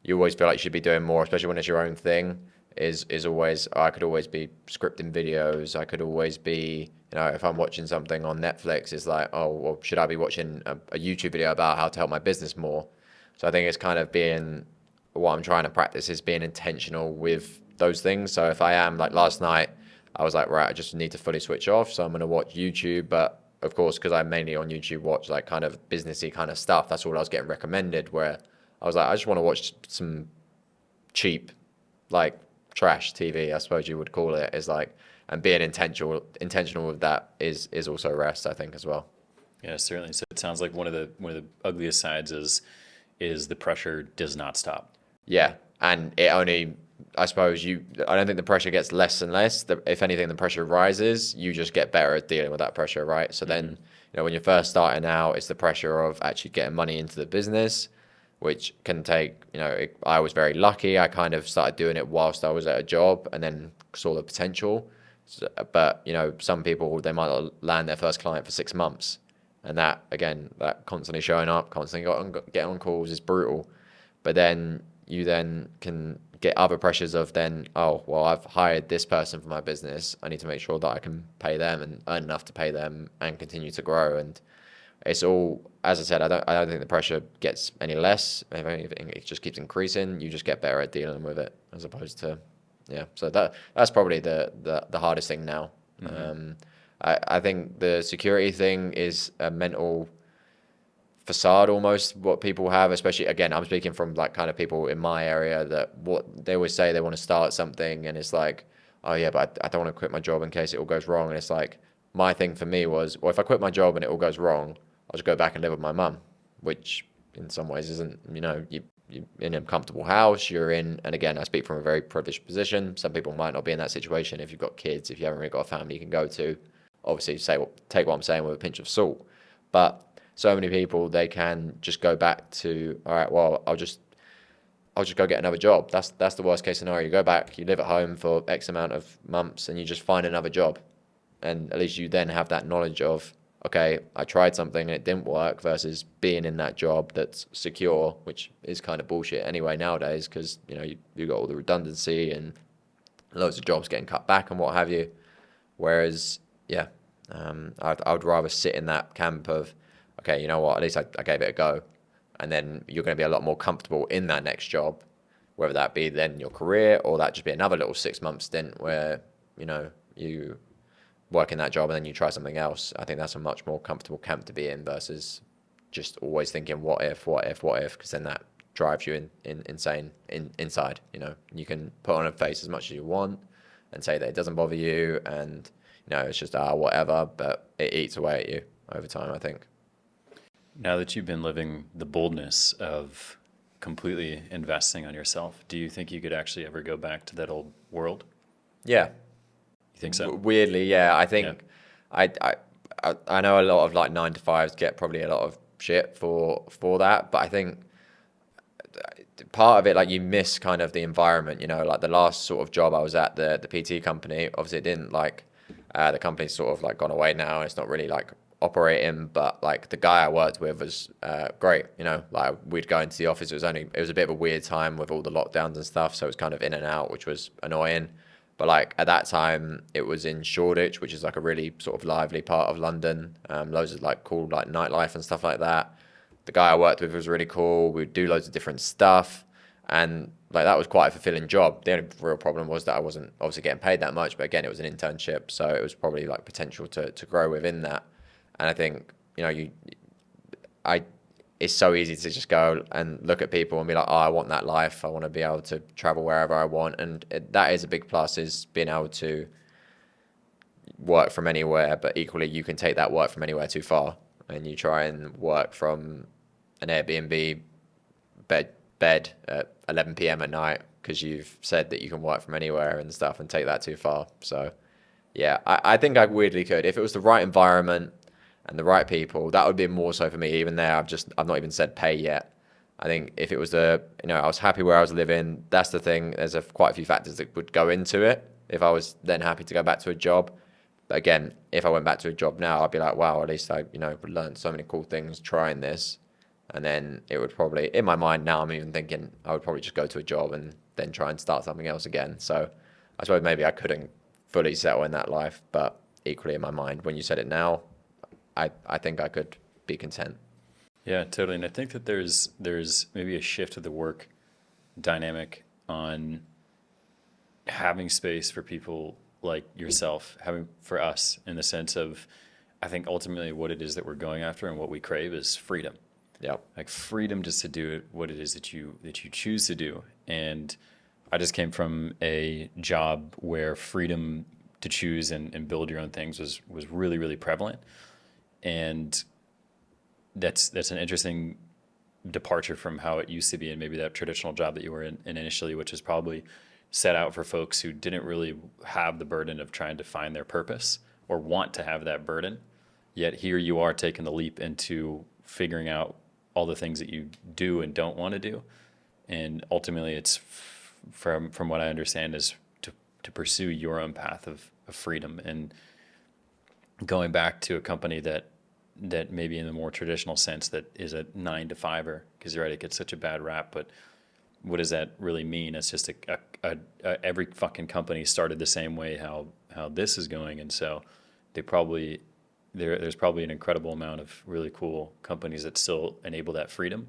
you always feel like you should be doing more, especially when it's your own thing, is always, I could always be scripting videos. I could always be, if I'm watching something on Netflix, it's like, oh, well, should I be watching a YouTube video about how to help my business more? So I think it's kind of what I'm trying to practice is being intentional with those things. So if I am, like last night, I was like, right, I just need to fully switch off. So I'm going to watch YouTube. But of course, because I mainly on YouTube watch like kind of businessy kind of stuff, that's all I was getting recommended, where I was like, I just want to watch some cheap, like trash TV, I suppose you would call it, is like, and being intentional with that is also rest, I think, as well. Yeah, certainly. So it sounds like one of the ugliest sides is the pressure does not stop. Yeah, And it only, I suppose I don't think the pressure gets less and less. If anything, the pressure rises. You just get better at dealing with that pressure, right? So then, when you're first starting out, it's the pressure of actually getting money into the business, which can take, I was very lucky. I kind of started doing it whilst I was at a job and then saw the potential. So, but, some people, they might not land their first client for 6 months. And that, again, that constantly showing up, constantly getting on calls is brutal. But then you then can get other pressures of then, oh, well, I've hired this person for my business. I need to make sure that I can pay them and earn enough to pay them and continue to grow. And it's all, as I said, I don't think the pressure gets any less. If anything, it just keeps increasing. You just get better at dealing with it as opposed to, yeah. So that's probably the hardest thing now. I think the security thing is a mental facade almost, what people have, especially, again, I'm speaking from like kind of people in my area, that what they always say, they want to start something and it's like, oh yeah, but I don't want to quit my job in case it all goes wrong. And it's like, my thing for me was, well, if I quit my job and it all goes wrong, I'll just go back and live with my mum, which in some ways isn't, you're in a comfortable house, you're in, and again, I speak from a very privileged position. Some people might not be in that situation. If you've got kids, if you haven't really got a family you can go to, obviously take what I'm saying with a pinch of salt. But so many people, they can just go back to, all right, well, I'll just go get another job. That's the worst case scenario. You go back, you live at home for X amount of months, and you just find another job. And at least you then have that knowledge of, okay, I tried something and it didn't work, versus being in that job that's secure, which is kind of bullshit anyway nowadays, because you got all the redundancy and loads of jobs getting cut back and what have you. Whereas, yeah, I would rather sit in that camp of, okay, you know what, at least I gave it a go. And then you're going to be a lot more comfortable in that next job, whether that be then your career or that just be another little 6-month stint where, you work in that job and then you try something else. I think that's a much more comfortable camp to be in versus just always thinking what if, because then that drives you insane inside. You can put on a face as much as you want and say that it doesn't bother you and, it's just whatever, but it eats away at you over time, I think. Now that you've been living the boldness of completely investing on yourself, do you think you could actually ever go back to that old world? Yeah. You think so? Weirdly, yeah. I think I know a lot of like 9-to-5s get probably a lot of shit for that, but I think part of it, like, you miss kind of the environment, like the last sort of job I was at, the PT company, obviously it didn't the company's sort of like gone away now. It's not really like operating, but like the guy I worked with was great. Like we'd go into the office. It was a bit of a weird time with all the lockdowns and stuff, so it was kind of in and out, which was annoying. But like at that time, it was in Shoreditch, which is like a really sort of lively part of London. Loads of like cool like nightlife and stuff like that. The guy I worked with was really cool. We'd do loads of different stuff, and like that was quite a fulfilling job. The only real problem was that I wasn't obviously getting paid that much, but again, it was an internship, so it was probably like potential to grow within that. And I think it's so easy to just go and look at people and be like, oh, I want that life. I want to be able to travel wherever I want, and that is a big plus, is being able to work from anywhere. But equally, you can take that work from anywhere too far, and you try and work from an Airbnb bed at 11 p.m. at night because you've said that you can work from anywhere and stuff, and take that too far. So yeah, I think I weirdly could, if it was the right environment and the right people. That would be more so for me. Even there, I've not even said pay yet. I think if it was I was happy where I was living. That's the thing. There's quite a few factors that would go into it. If I was then happy to go back to a job, but again, if I went back to a job now, I'd be like, wow, at least I learned so many cool things trying this. And then it would probably, in my mind now, I'm even thinking I would probably just go to a job and then try and start something else again. So I suppose maybe I couldn't fully settle in that life, but equally in my mind, when you said it now, I think I could be content. Yeah, totally. And I think that there's maybe a shift of the work dynamic on having space for people like yourself, for us, in the sense of, I think ultimately what it is that we're going after and what we crave is freedom. Yeah. Like freedom just to do what it is that you choose to do. And I just came from a job where freedom to choose and build your own things was really, really prevalent. And that's an interesting departure from how it used to be, and maybe that traditional job that you were in initially, which is probably set out for folks who didn't really have the burden of trying to find their purpose or want to have that burden. Yet here you are taking the leap into figuring out all the things that you do and don't want to do. And ultimately it's from what I understand is to pursue your own path of freedom, and going back to a company that maybe in the more traditional sense that is a 9 to 5er, because you're right, it gets such a bad rap, but what does that really mean? It's just every fucking company started the same way how this is going, and so they probably there's probably an incredible amount of really cool companies that still enable that freedom,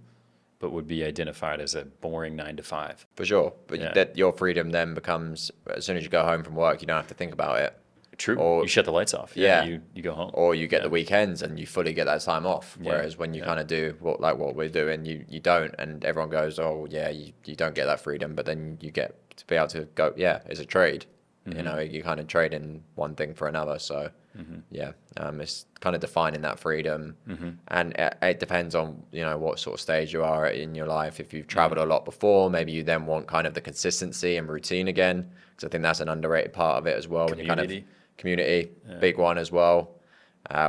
but would be identified as a boring 9 to 5. For sure. But Yeah. that your freedom then becomes, as soon as you go home from work, you don't have to think about it. True. Or you shut the lights off. Yeah. You go home. Or you get the weekends and you fully get that time off. Yeah. Whereas when you kind of do what we're doing, you don't, and everyone goes, oh yeah, you don't get that freedom, but then you get to be able to go, yeah, it's a trade. You know, you kind of trade in one thing for another. So yeah, it's kind of defining that freedom, and it depends on, you know, what sort of stage you are in your life. If you've traveled a lot before, maybe you then want kind of the consistency and routine again, because I think that's an underrated part of it as well. When you kind of community, big one as well,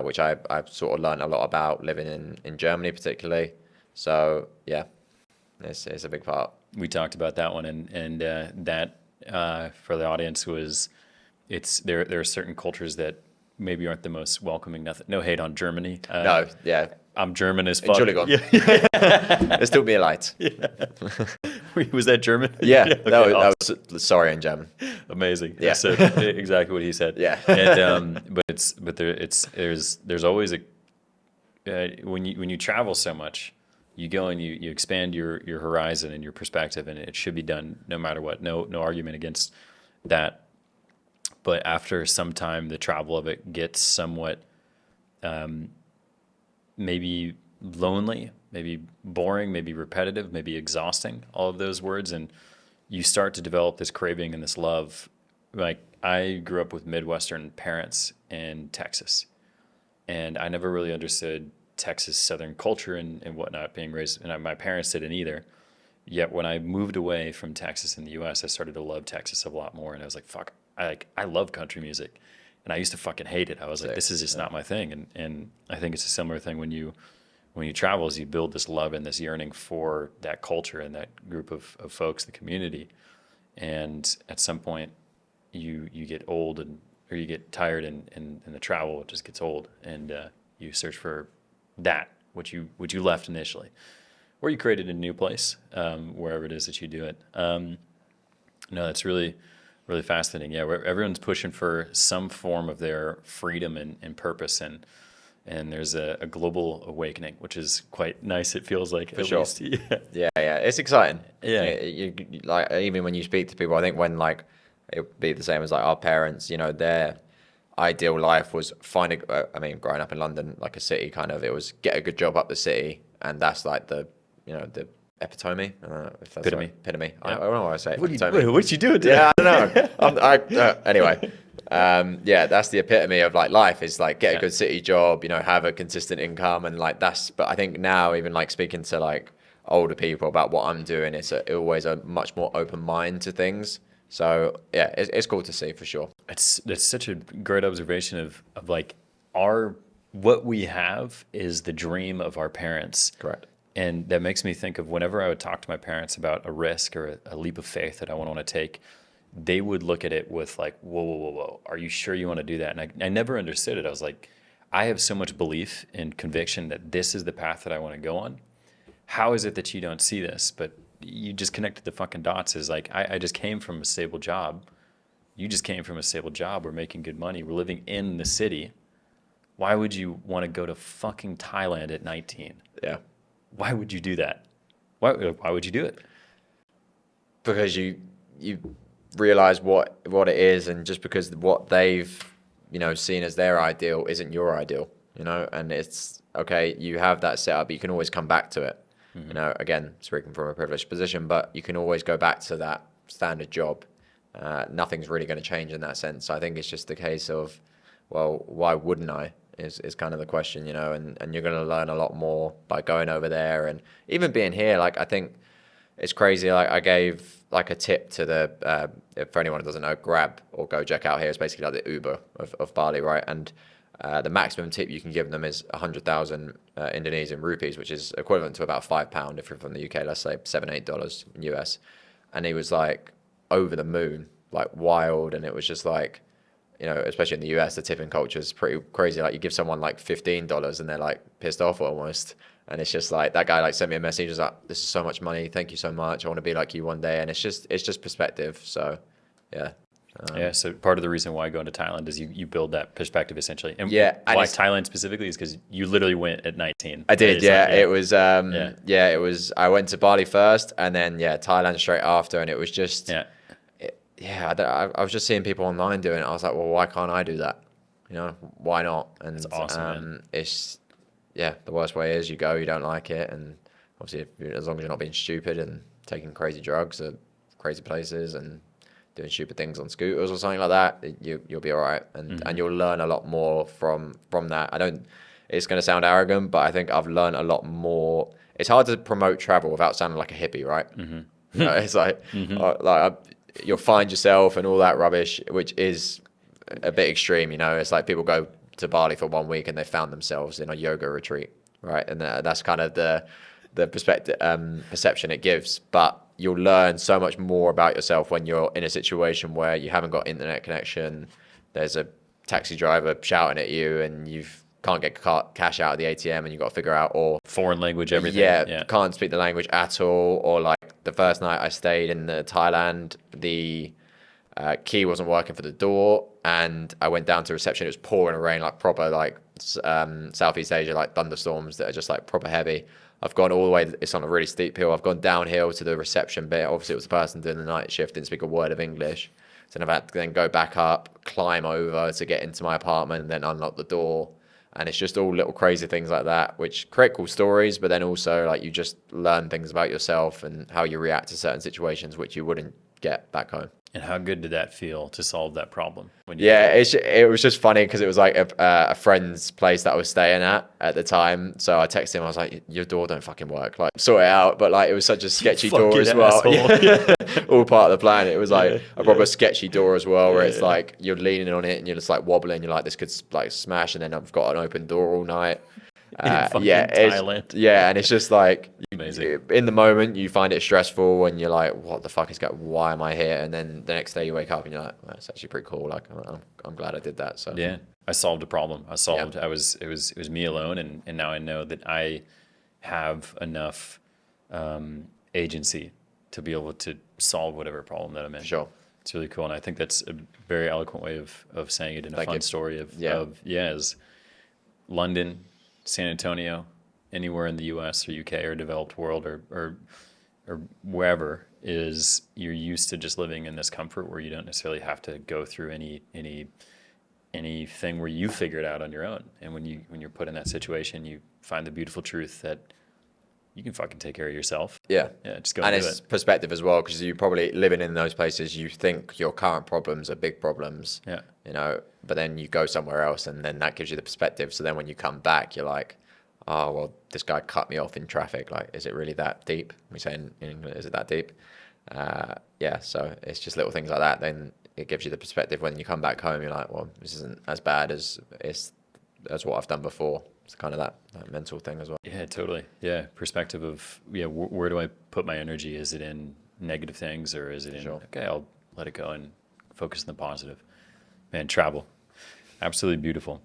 which I've sort of learned a lot about living in Germany particularly. So yeah, it's a big part. We talked about that one, and that for the audience was, there are certain cultures that maybe aren't the most welcoming. No hate on Germany. No, yeah, I'm German as fuck. Entschuldigung. Yeah. Es tut mir leid. Was that German? Yeah, Okay, that was sorry in German. amazing. Yeah. So exactly what he said. Yeah. And there's always when you travel so much, you go and you expand your horizon and your perspective, and it should be done no matter what. No argument against that. But after some time, the travel of it gets somewhat maybe lonely, maybe boring, maybe repetitive, maybe exhausting, all of those words. And you start to develop this craving and this love. Like, I grew up with Midwestern parents in Texas, and I never really understood Texas Southern culture and whatnot, being raised, and my parents didn't either. Yet when I moved away from Texas in the US, I started to love Texas a lot more. And I was like, fuck, I love country music. And I used to fucking hate it. I was like, this is just not my thing. And I think it's a similar thing when you travel, is you build this love and this yearning for that culture and that group of folks, the community. And at some point you get old, or you get tired, and the travel just gets old, and you search for that, which you left initially, or you created a new place, wherever it is that you do it. No, that's really, really fascinating. Yeah, where everyone's pushing for some form of their freedom and purpose, and there's a global awakening, which is quite nice. It feels like, For at sure. least. Yeah, it's exciting. Yeah. You, like, even when you speak to people, I think when, like, it would be the same as like our parents, you know, their ideal life was finding, growing up in London, like a city kind of, it was get a good job up the city, and that's like the epitome. I don't know if that's Epitome. right. Epitome. Yeah. I don't know why I say What epitome. did you do today? Yeah, I don't know. Anyway, yeah, that's the epitome of like life, is like get a good city job, you know, have a consistent income, and like that's. But I think now, even like speaking to like older people about what I'm doing, it's always a much more open mind to things. So yeah, it's cool to see for sure. That's such a great observation of like what we have is the dream of our parents. Correct. And that makes me think of whenever I would talk to my parents about a risk or a leap of faith that I would want to take, they would look at it with like, whoa, are you sure you want to do that? And I never understood it. I was like, I have so much belief and conviction that this is the path that I want to go on. How is it that you don't see this? But you just connected the fucking dots. Is like, I just came from a stable job. You just came from a stable job. We're making good money. We're living in the city. Why would you want to go to fucking Thailand at 19? Yeah. Why would you do that? Why would you do it? Because you realize what it is, and just because what they've, you know, seen as their ideal isn't your ideal, you know, and it's okay, you have that set up, but you can always come back to it. You know, again, speaking from a privileged position, but you can always go back to that standard job. Nothing's really going to change in that sense. So I think it's just a case of, well, why wouldn't I? is kind of the question, and you're going to learn a lot more by going over there. And even being here, like, I think it's crazy. Like, I gave like a tip to for anyone who doesn't know, Grab or Gojek out here is basically like the Uber of Bali, right? And the maximum tip you can give them is 100,000 Indonesian rupees, which is equivalent to about £5 if you're from the UK, let's say $7-8 US. And he was like over the moon, like wild. And it was just like, especially in the US, the tipping culture is pretty crazy. Like, you give someone like $15 and they're like pissed off almost. And it's just like, that guy like sent me a message, he was like, this is so much money, thank you so much, I want to be like you one day. And it's just perspective. So yeah. So part of the reason why I go into Thailand is you build that perspective essentially. And yeah, why Thailand specifically is because you literally went at 19. I did, yeah. Like, it was, I went to Bali first and then Thailand straight after, and it was just, I was just seeing people online doing it. I was like, well, why can't I do that? Why not? And it's awesome, it's, the worst way is you go, you don't like it. And obviously, as long as you're not being stupid and taking crazy drugs at crazy places and doing stupid things on scooters or something like that, you'll be all right. And you'll learn a lot more from that. It's going to sound arrogant, but I think I've learned a lot more. It's hard to promote travel without sounding like a hippie, right? It's like, you'll find yourself and all that rubbish, which is a bit extreme. It's like people go to Bali for 1 week and they found themselves in a yoga retreat, right? And that's kind of the perspective, perception it gives. But you'll learn so much more about yourself when you're in a situation where you haven't got internet connection, there's a taxi driver shouting at you, and you can't get cash out of the ATM, and you've got to figure out, or foreign language, everything. Can't speak the language at all. Or like the first night I stayed in Thailand, the key wasn't working for the door, and I went down to reception. It was pouring rain, like proper like Southeast Asia, like thunderstorms that are just like proper heavy. I've gone all the way, it's on a really steep hill. I've gone downhill to the reception bit. Obviously, it was the person doing the night shift, didn't speak a word of English. So I've had to then go back up, climb over to get into my apartment, and then unlock the door. And it's just all little crazy things like that, which create cool stories, but then also like you just learn things about yourself and how you react to certain situations, which you wouldn't get back home. And how good did that feel to solve that problem? It was just funny because it was like a friend's place that I was staying at the time. So I texted him, I was like, your door don't fucking work. Like, sort it out. But like, it was such a sketchy door as well. All part of the plan. It was like a proper sketchy door as well, where it's like you're leaning on it and you're just like wobbling. You're like, this could like smash. And then I've got an open door all night. Thailand. And it's just like amazing. In the moment you find it stressful and you're like, what the fuck is going, why am I here? And then the next day you wake up and you're like, well, it's actually pretty cool, like I'm glad I did that. So I solved a problem. It was me alone, and now I know that I have enough agency to be able to solve whatever problem that I'm in. Sure. It's really cool, and I think that's a very eloquent way of saying it in a fun story is London, San Antonio, anywhere in the US or UK or developed world or wherever, is you're used to just living in this comfort where you don't necessarily have to go through anything where you figure it out on your own. And when you're put in that situation, you find the beautiful truth that you can fucking take care of yourself. Just go and do it's perspective as well, because you probably living in those places, you think your current problems are big problems, but then you go somewhere else and then that gives you the perspective. So then when you come back, you're like, oh, well, this guy cut me off in traffic. Like, is it really that deep? We say in England, is it that deep? So it's just little things like that. Then it gives you the perspective when you come back home. You're like, well, this isn't as bad as what I've done before. It's kind of that mental thing as well. Yeah, totally. Yeah, perspective of where do I put my energy? Is it in negative things, or is it in okay, I'll let it go and focus on the positive? Man, travel, absolutely beautiful.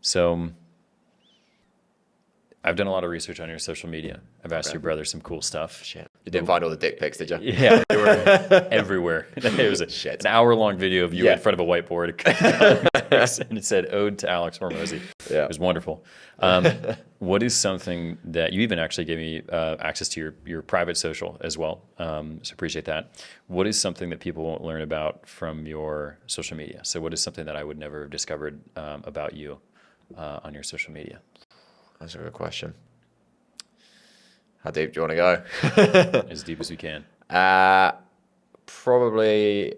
So I've done a lot of research on your social media. I've asked your brother some cool stuff. Shit. You didn't find all the dick pics, did you? Yeah, they were everywhere. It was an hour-long video of you in front of a whiteboard. And it said, "Ode to Alex Hormozy." Yeah. It was wonderful. What is something that you even actually gave me access to your private social as well? So appreciate that. What is something that people won't learn about from your social media? So what is something that I would never have discovered about you on your social media? That's a good question. How deep do you want to go? As deep as we can. Probably,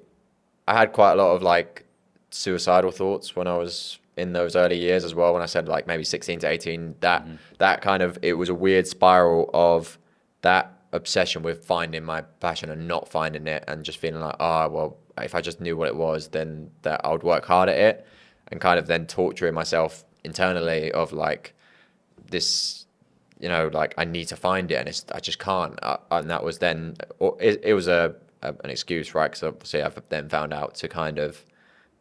I had quite a lot of like suicidal thoughts when I was in those early years as well. When I said like maybe 16 to 18, that kind of, it was a weird spiral of that obsession with finding my passion and not finding it, and just feeling like, oh, well, if I just knew what it was, then that I would work hard at it, and kind of then torturing myself internally of like this, you know, like I need to find it, and I just can't. And that was then, it was an excuse, right? Because obviously I've then found out to kind of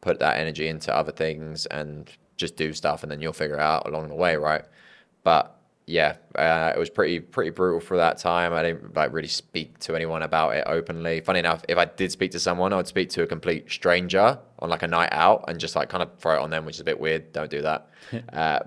put that energy into other things and just do stuff, and then you'll figure it out along the way, right? But yeah, it was pretty brutal for that time. I didn't like really speak to anyone about it openly. Funny enough, if I did speak to someone, I would speak to a complete stranger on like a night out and just like kind of throw it on them, which is a bit weird. Don't do that.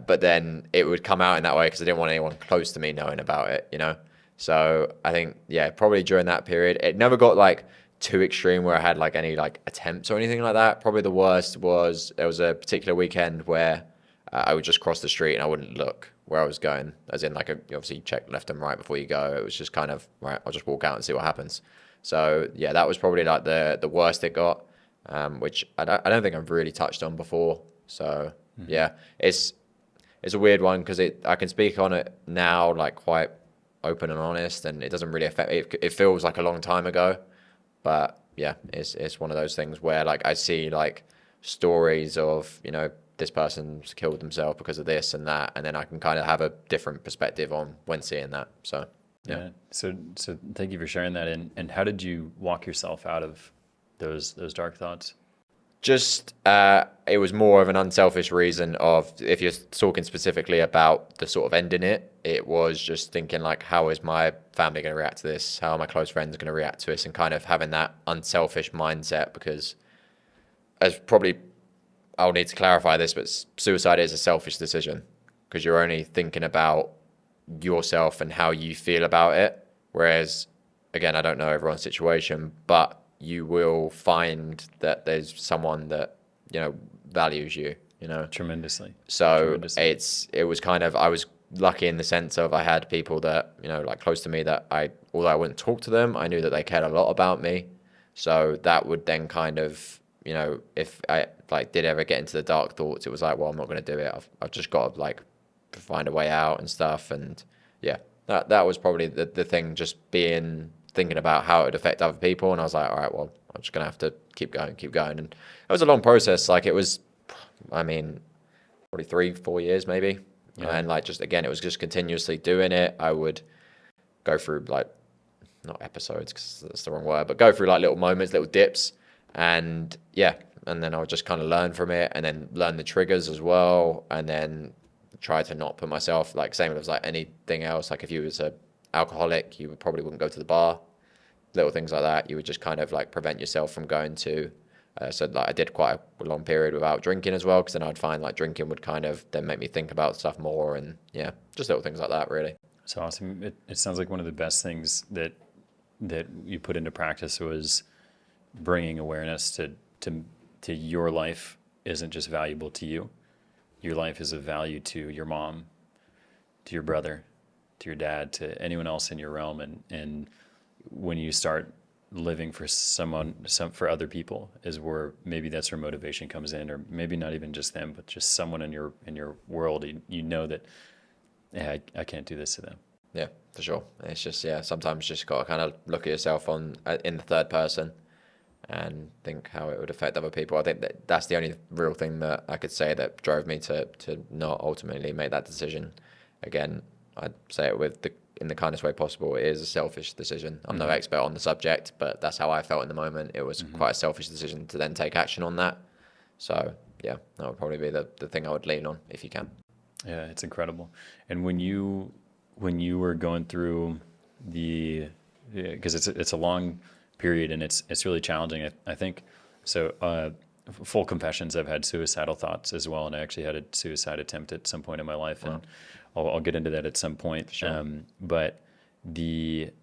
But then it would come out in that way because I didn't want anyone close to me knowing about it, you know? So I think, yeah, probably during that period, it never got like too extreme where I had like any like attempts or anything like that. Probably the worst was there was a particular weekend where I would just cross the street and I wouldn't look where I was going, as in like you obviously check left and right before you go. It was just kind of, right, I'll just walk out and see what happens. So yeah, that was probably like the worst it got, which I don't think I've really touched on before. So yeah, it's a weird one because I can speak on it now like quite open and honest, and it doesn't really affect me. It feels like a long time ago, but yeah, it's one of those things where like I see like stories of, you know, this person's killed themselves because of this and that, and then I can kind of have a different perspective on when seeing that. So yeah. So thank you for sharing that. And how did you walk yourself out of those dark thoughts? Just it was more of an unselfish reason of, if you're talking specifically about the sort of ending it, it was just thinking like, how is my family going to react to this? How are my close friends going to react to this? And kind of having that unselfish mindset, because as probably, I'll need to clarify this, but suicide is a selfish decision because you're only thinking about yourself and how you feel about it. Whereas, again, I don't know everyone's situation, but you will find that there's someone that, you know, values you, you know. Tremendously. So it was kind of, I was lucky in the sense of I had people that, you know, like close to me that although I wouldn't talk to them, I knew that they cared a lot about me. So that would then kind of, you know, if I like did ever get into the dark thoughts, it was like, well, I'm not going to do it. I've just got to like find a way out and stuff. And yeah, that was probably the thing, just thinking about how it would affect other people. And I was like, all right, well, I'm just going to have to keep going. And it was a long process. Like it was, I mean, probably 3-4 years maybe. Yeah. And like, just, again, it was just continuously doing it. I would go through like, not episodes because that's the wrong word, but go through like little moments, little dips. And yeah, and then I would just kind of learn from it, and then learn the triggers as well, and then try to not put myself, like same as like anything else. Like if you was a alcoholic, you probably wouldn't go to the bar. Little things like that, you would just kind of like prevent yourself from going to. So like I did quite a long period without drinking as well, because then I'd find like drinking would kind of then make me think about stuff more, and yeah, just little things like that really. It's awesome. It sounds like one of the best things that you put into practice was bringing awareness to your life isn't just valuable to you. Your life is of value to your mom, to your brother, to your dad, to anyone else in your realm. And when you start living for for other people is where maybe that's where motivation comes in, or maybe not even just them, but just someone in your world. You know that, yeah, I can't do this to them. Yeah, for sure. It's just, yeah, sometimes just got to kind of look at yourself in the third person and think how it would affect other people. I think that's the only real thing that I could say that drove me to not ultimately make that decision. Again, I'd say it in the kindest way possible. It is a selfish decision. I'm no expert on the subject, but that's how I felt in the moment. It was quite a selfish decision to then take action on that. So yeah, that would probably be the thing I would lean on if you can. Yeah, it's incredible. And when you were going through because it's a long period and it's really challenging, I think. So full confessions, I've had suicidal thoughts as well, and I actually had a suicide attempt at some point in my life. Wow. And I'll get into that at some point. Sure. But it's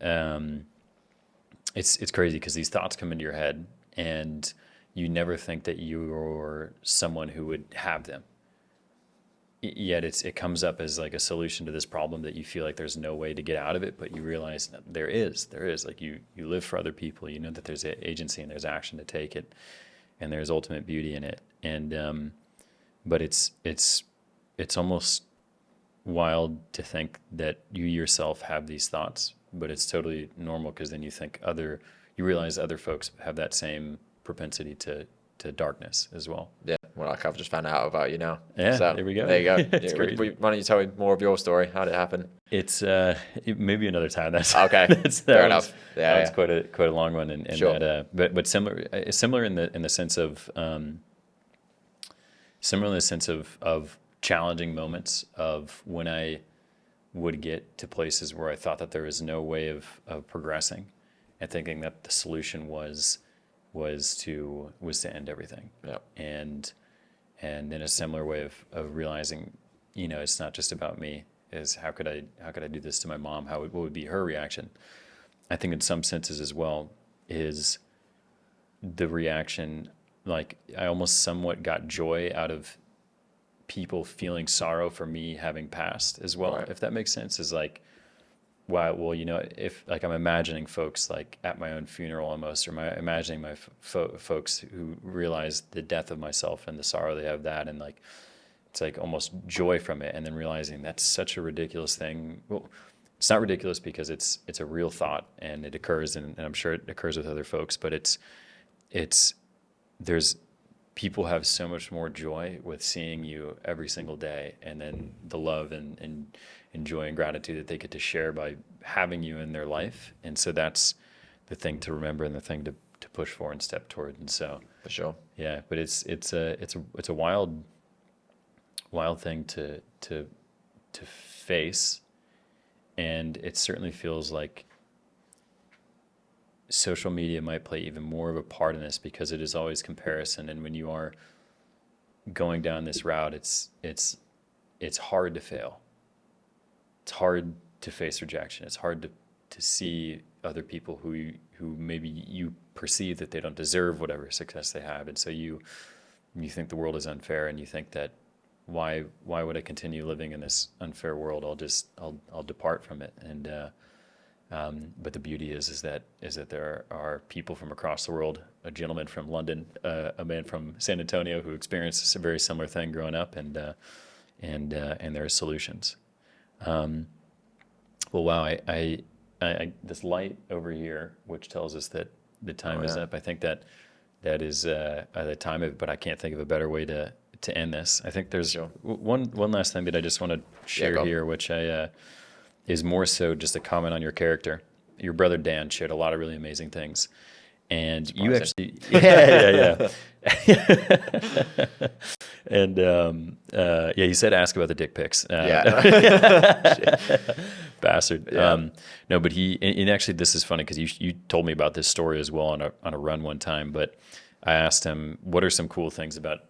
crazy because these thoughts come into your head and you never think that you're someone who would have them. Yet it comes up as like a solution to this problem that you feel like there's no way to get out of it, but you realize there is like you live for other people. You know that there's agency and there's action to take it, and there's ultimate beauty in it. And but it's almost wild to think that you yourself have these thoughts, but it's totally normal, because then you realize other folks have that same propensity to darkness as well. Yeah, well, like I've just found out about you now. Yeah, so there we go. There you go. It's crazy. Why don't you tell me more of your story? How did it happen? It's maybe another time. That's Okay. Fair enough. That was quite a long one, and Sure. that, but similar in the sense of challenging moments of when I would get to places where I thought that there was no way of progressing, and thinking that the solution was to end everything. Yeah. And in a similar way of realizing, it's not just about me. Is how could I do this to my mom? What would be her reaction? I think in some senses as well is the reaction, like I almost somewhat got joy out of people feeling sorrow for me having passed as well. Right. If that makes sense, is like, wow, well, if like I'm imagining folks like at my own funeral almost, or imagining my folks who realize the death of myself and the sorrow they have that, and like it's like almost joy from it, and then realizing that's such a ridiculous thing. Well, it's not ridiculous because it's a real thought, and it occurs, and I'm sure it occurs with other folks, but there's people have so much more joy with seeing you every single day, and then the love and joy and gratitude that they get to share by having you in their life. And so that's the thing to remember, and the thing to push for and step toward. And so For sure. yeah, but it's a wild thing to face, and it certainly feels like social media might play even more of a part in this, because it is always comparison, and when you are going down this route, it's hard to fail. It's hard to face rejection. It's hard to see other people who maybe you perceive that they don't deserve whatever success they have, and so you think the world is unfair, and you think that why would I continue living in this unfair world? I'll depart from it. And but the beauty is that there are people from across the world, a gentleman from London, a man from San Antonio, who experienced a very similar thing growing up, and there are solutions. Well, wow, I this light over here, which tells us that the time is up. I think that is the time of it, but I can't think of a better way to end this. I think there's one last thing that I just want to share here, which is more so just a comment on your character. Your brother Dan shared a lot of really amazing things, and you actually, yeah. And he said ask about the dick pics. Bastard. Yeah. No, but and actually this is funny, because you told me about this story as well on a run one time. But I asked him, what are some cool things about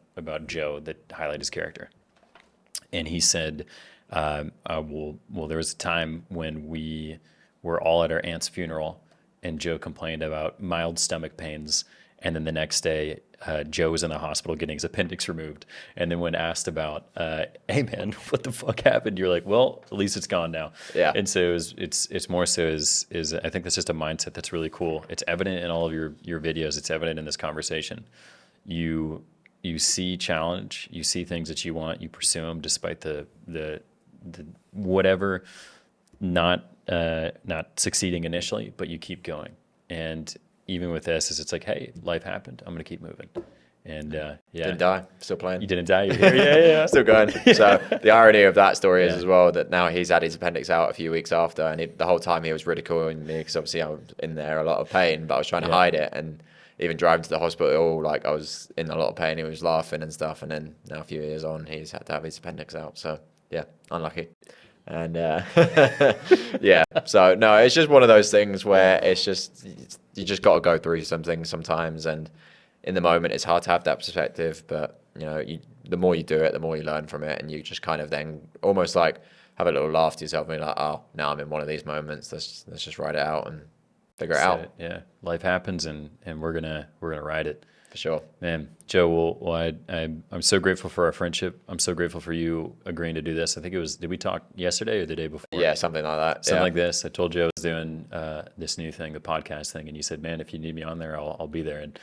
Joe that highlight his character? And he said, well, there was a time when we were all at our aunt's funeral, and Joe complained about mild stomach pains. And then the next day, Joe was in the hospital getting his appendix removed. And then when asked about, hey man, what the fuck happened? You're like, well, at least it's gone now. Yeah. And so it's more so is I think that's just a mindset that's really cool. It's evident in all of your videos. It's evident in this conversation. You see challenge, you see things that you want, you pursue them despite the whatever, not succeeding initially, but you keep going. And even with this, it's like, hey, life happened, I'm going to keep moving. And Didn't die, still playing. You didn't die, you're here. Yeah. Still going. So the irony of that story is as well that now he's had his appendix out a few weeks after, and the whole time he was ridiculing me, because obviously I was in there a lot of pain, but I was trying to hide it. And even driving to the hospital, like I was in a lot of pain, he was laughing and stuff. And then now a few years on, he's had to have his appendix out. So yeah, unlucky. And yeah, so no, it's just one of those things where you just got to go through some things sometimes, and in the moment it's hard to have that perspective, but the more you do it, the more you learn from it, and you just kind of then almost like have a little laugh to yourself and be like, oh, now I'm in one of these moments, let's just write it out and figure it out. Yeah, life happens, and we're gonna ride it. For sure. Man, Joe, well I'm so grateful for our friendship. I'm so grateful for you agreeing to do this. I think did we talk yesterday or the day before? Yeah, something like that. Something like this. I told you I was doing this new thing, the podcast thing, and you said, man, if you need me on there, I'll be there. And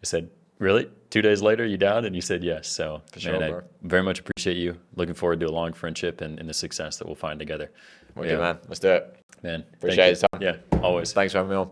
I said, Really? 2 days later, you down and you said yes. So, For sure, man, bro. I very much appreciate you. Looking forward to a long friendship and the success that we'll find together. Well, good, man. Let's do it. Man, Appreciate thank the you. time. Yeah, always. Thanks for having me on.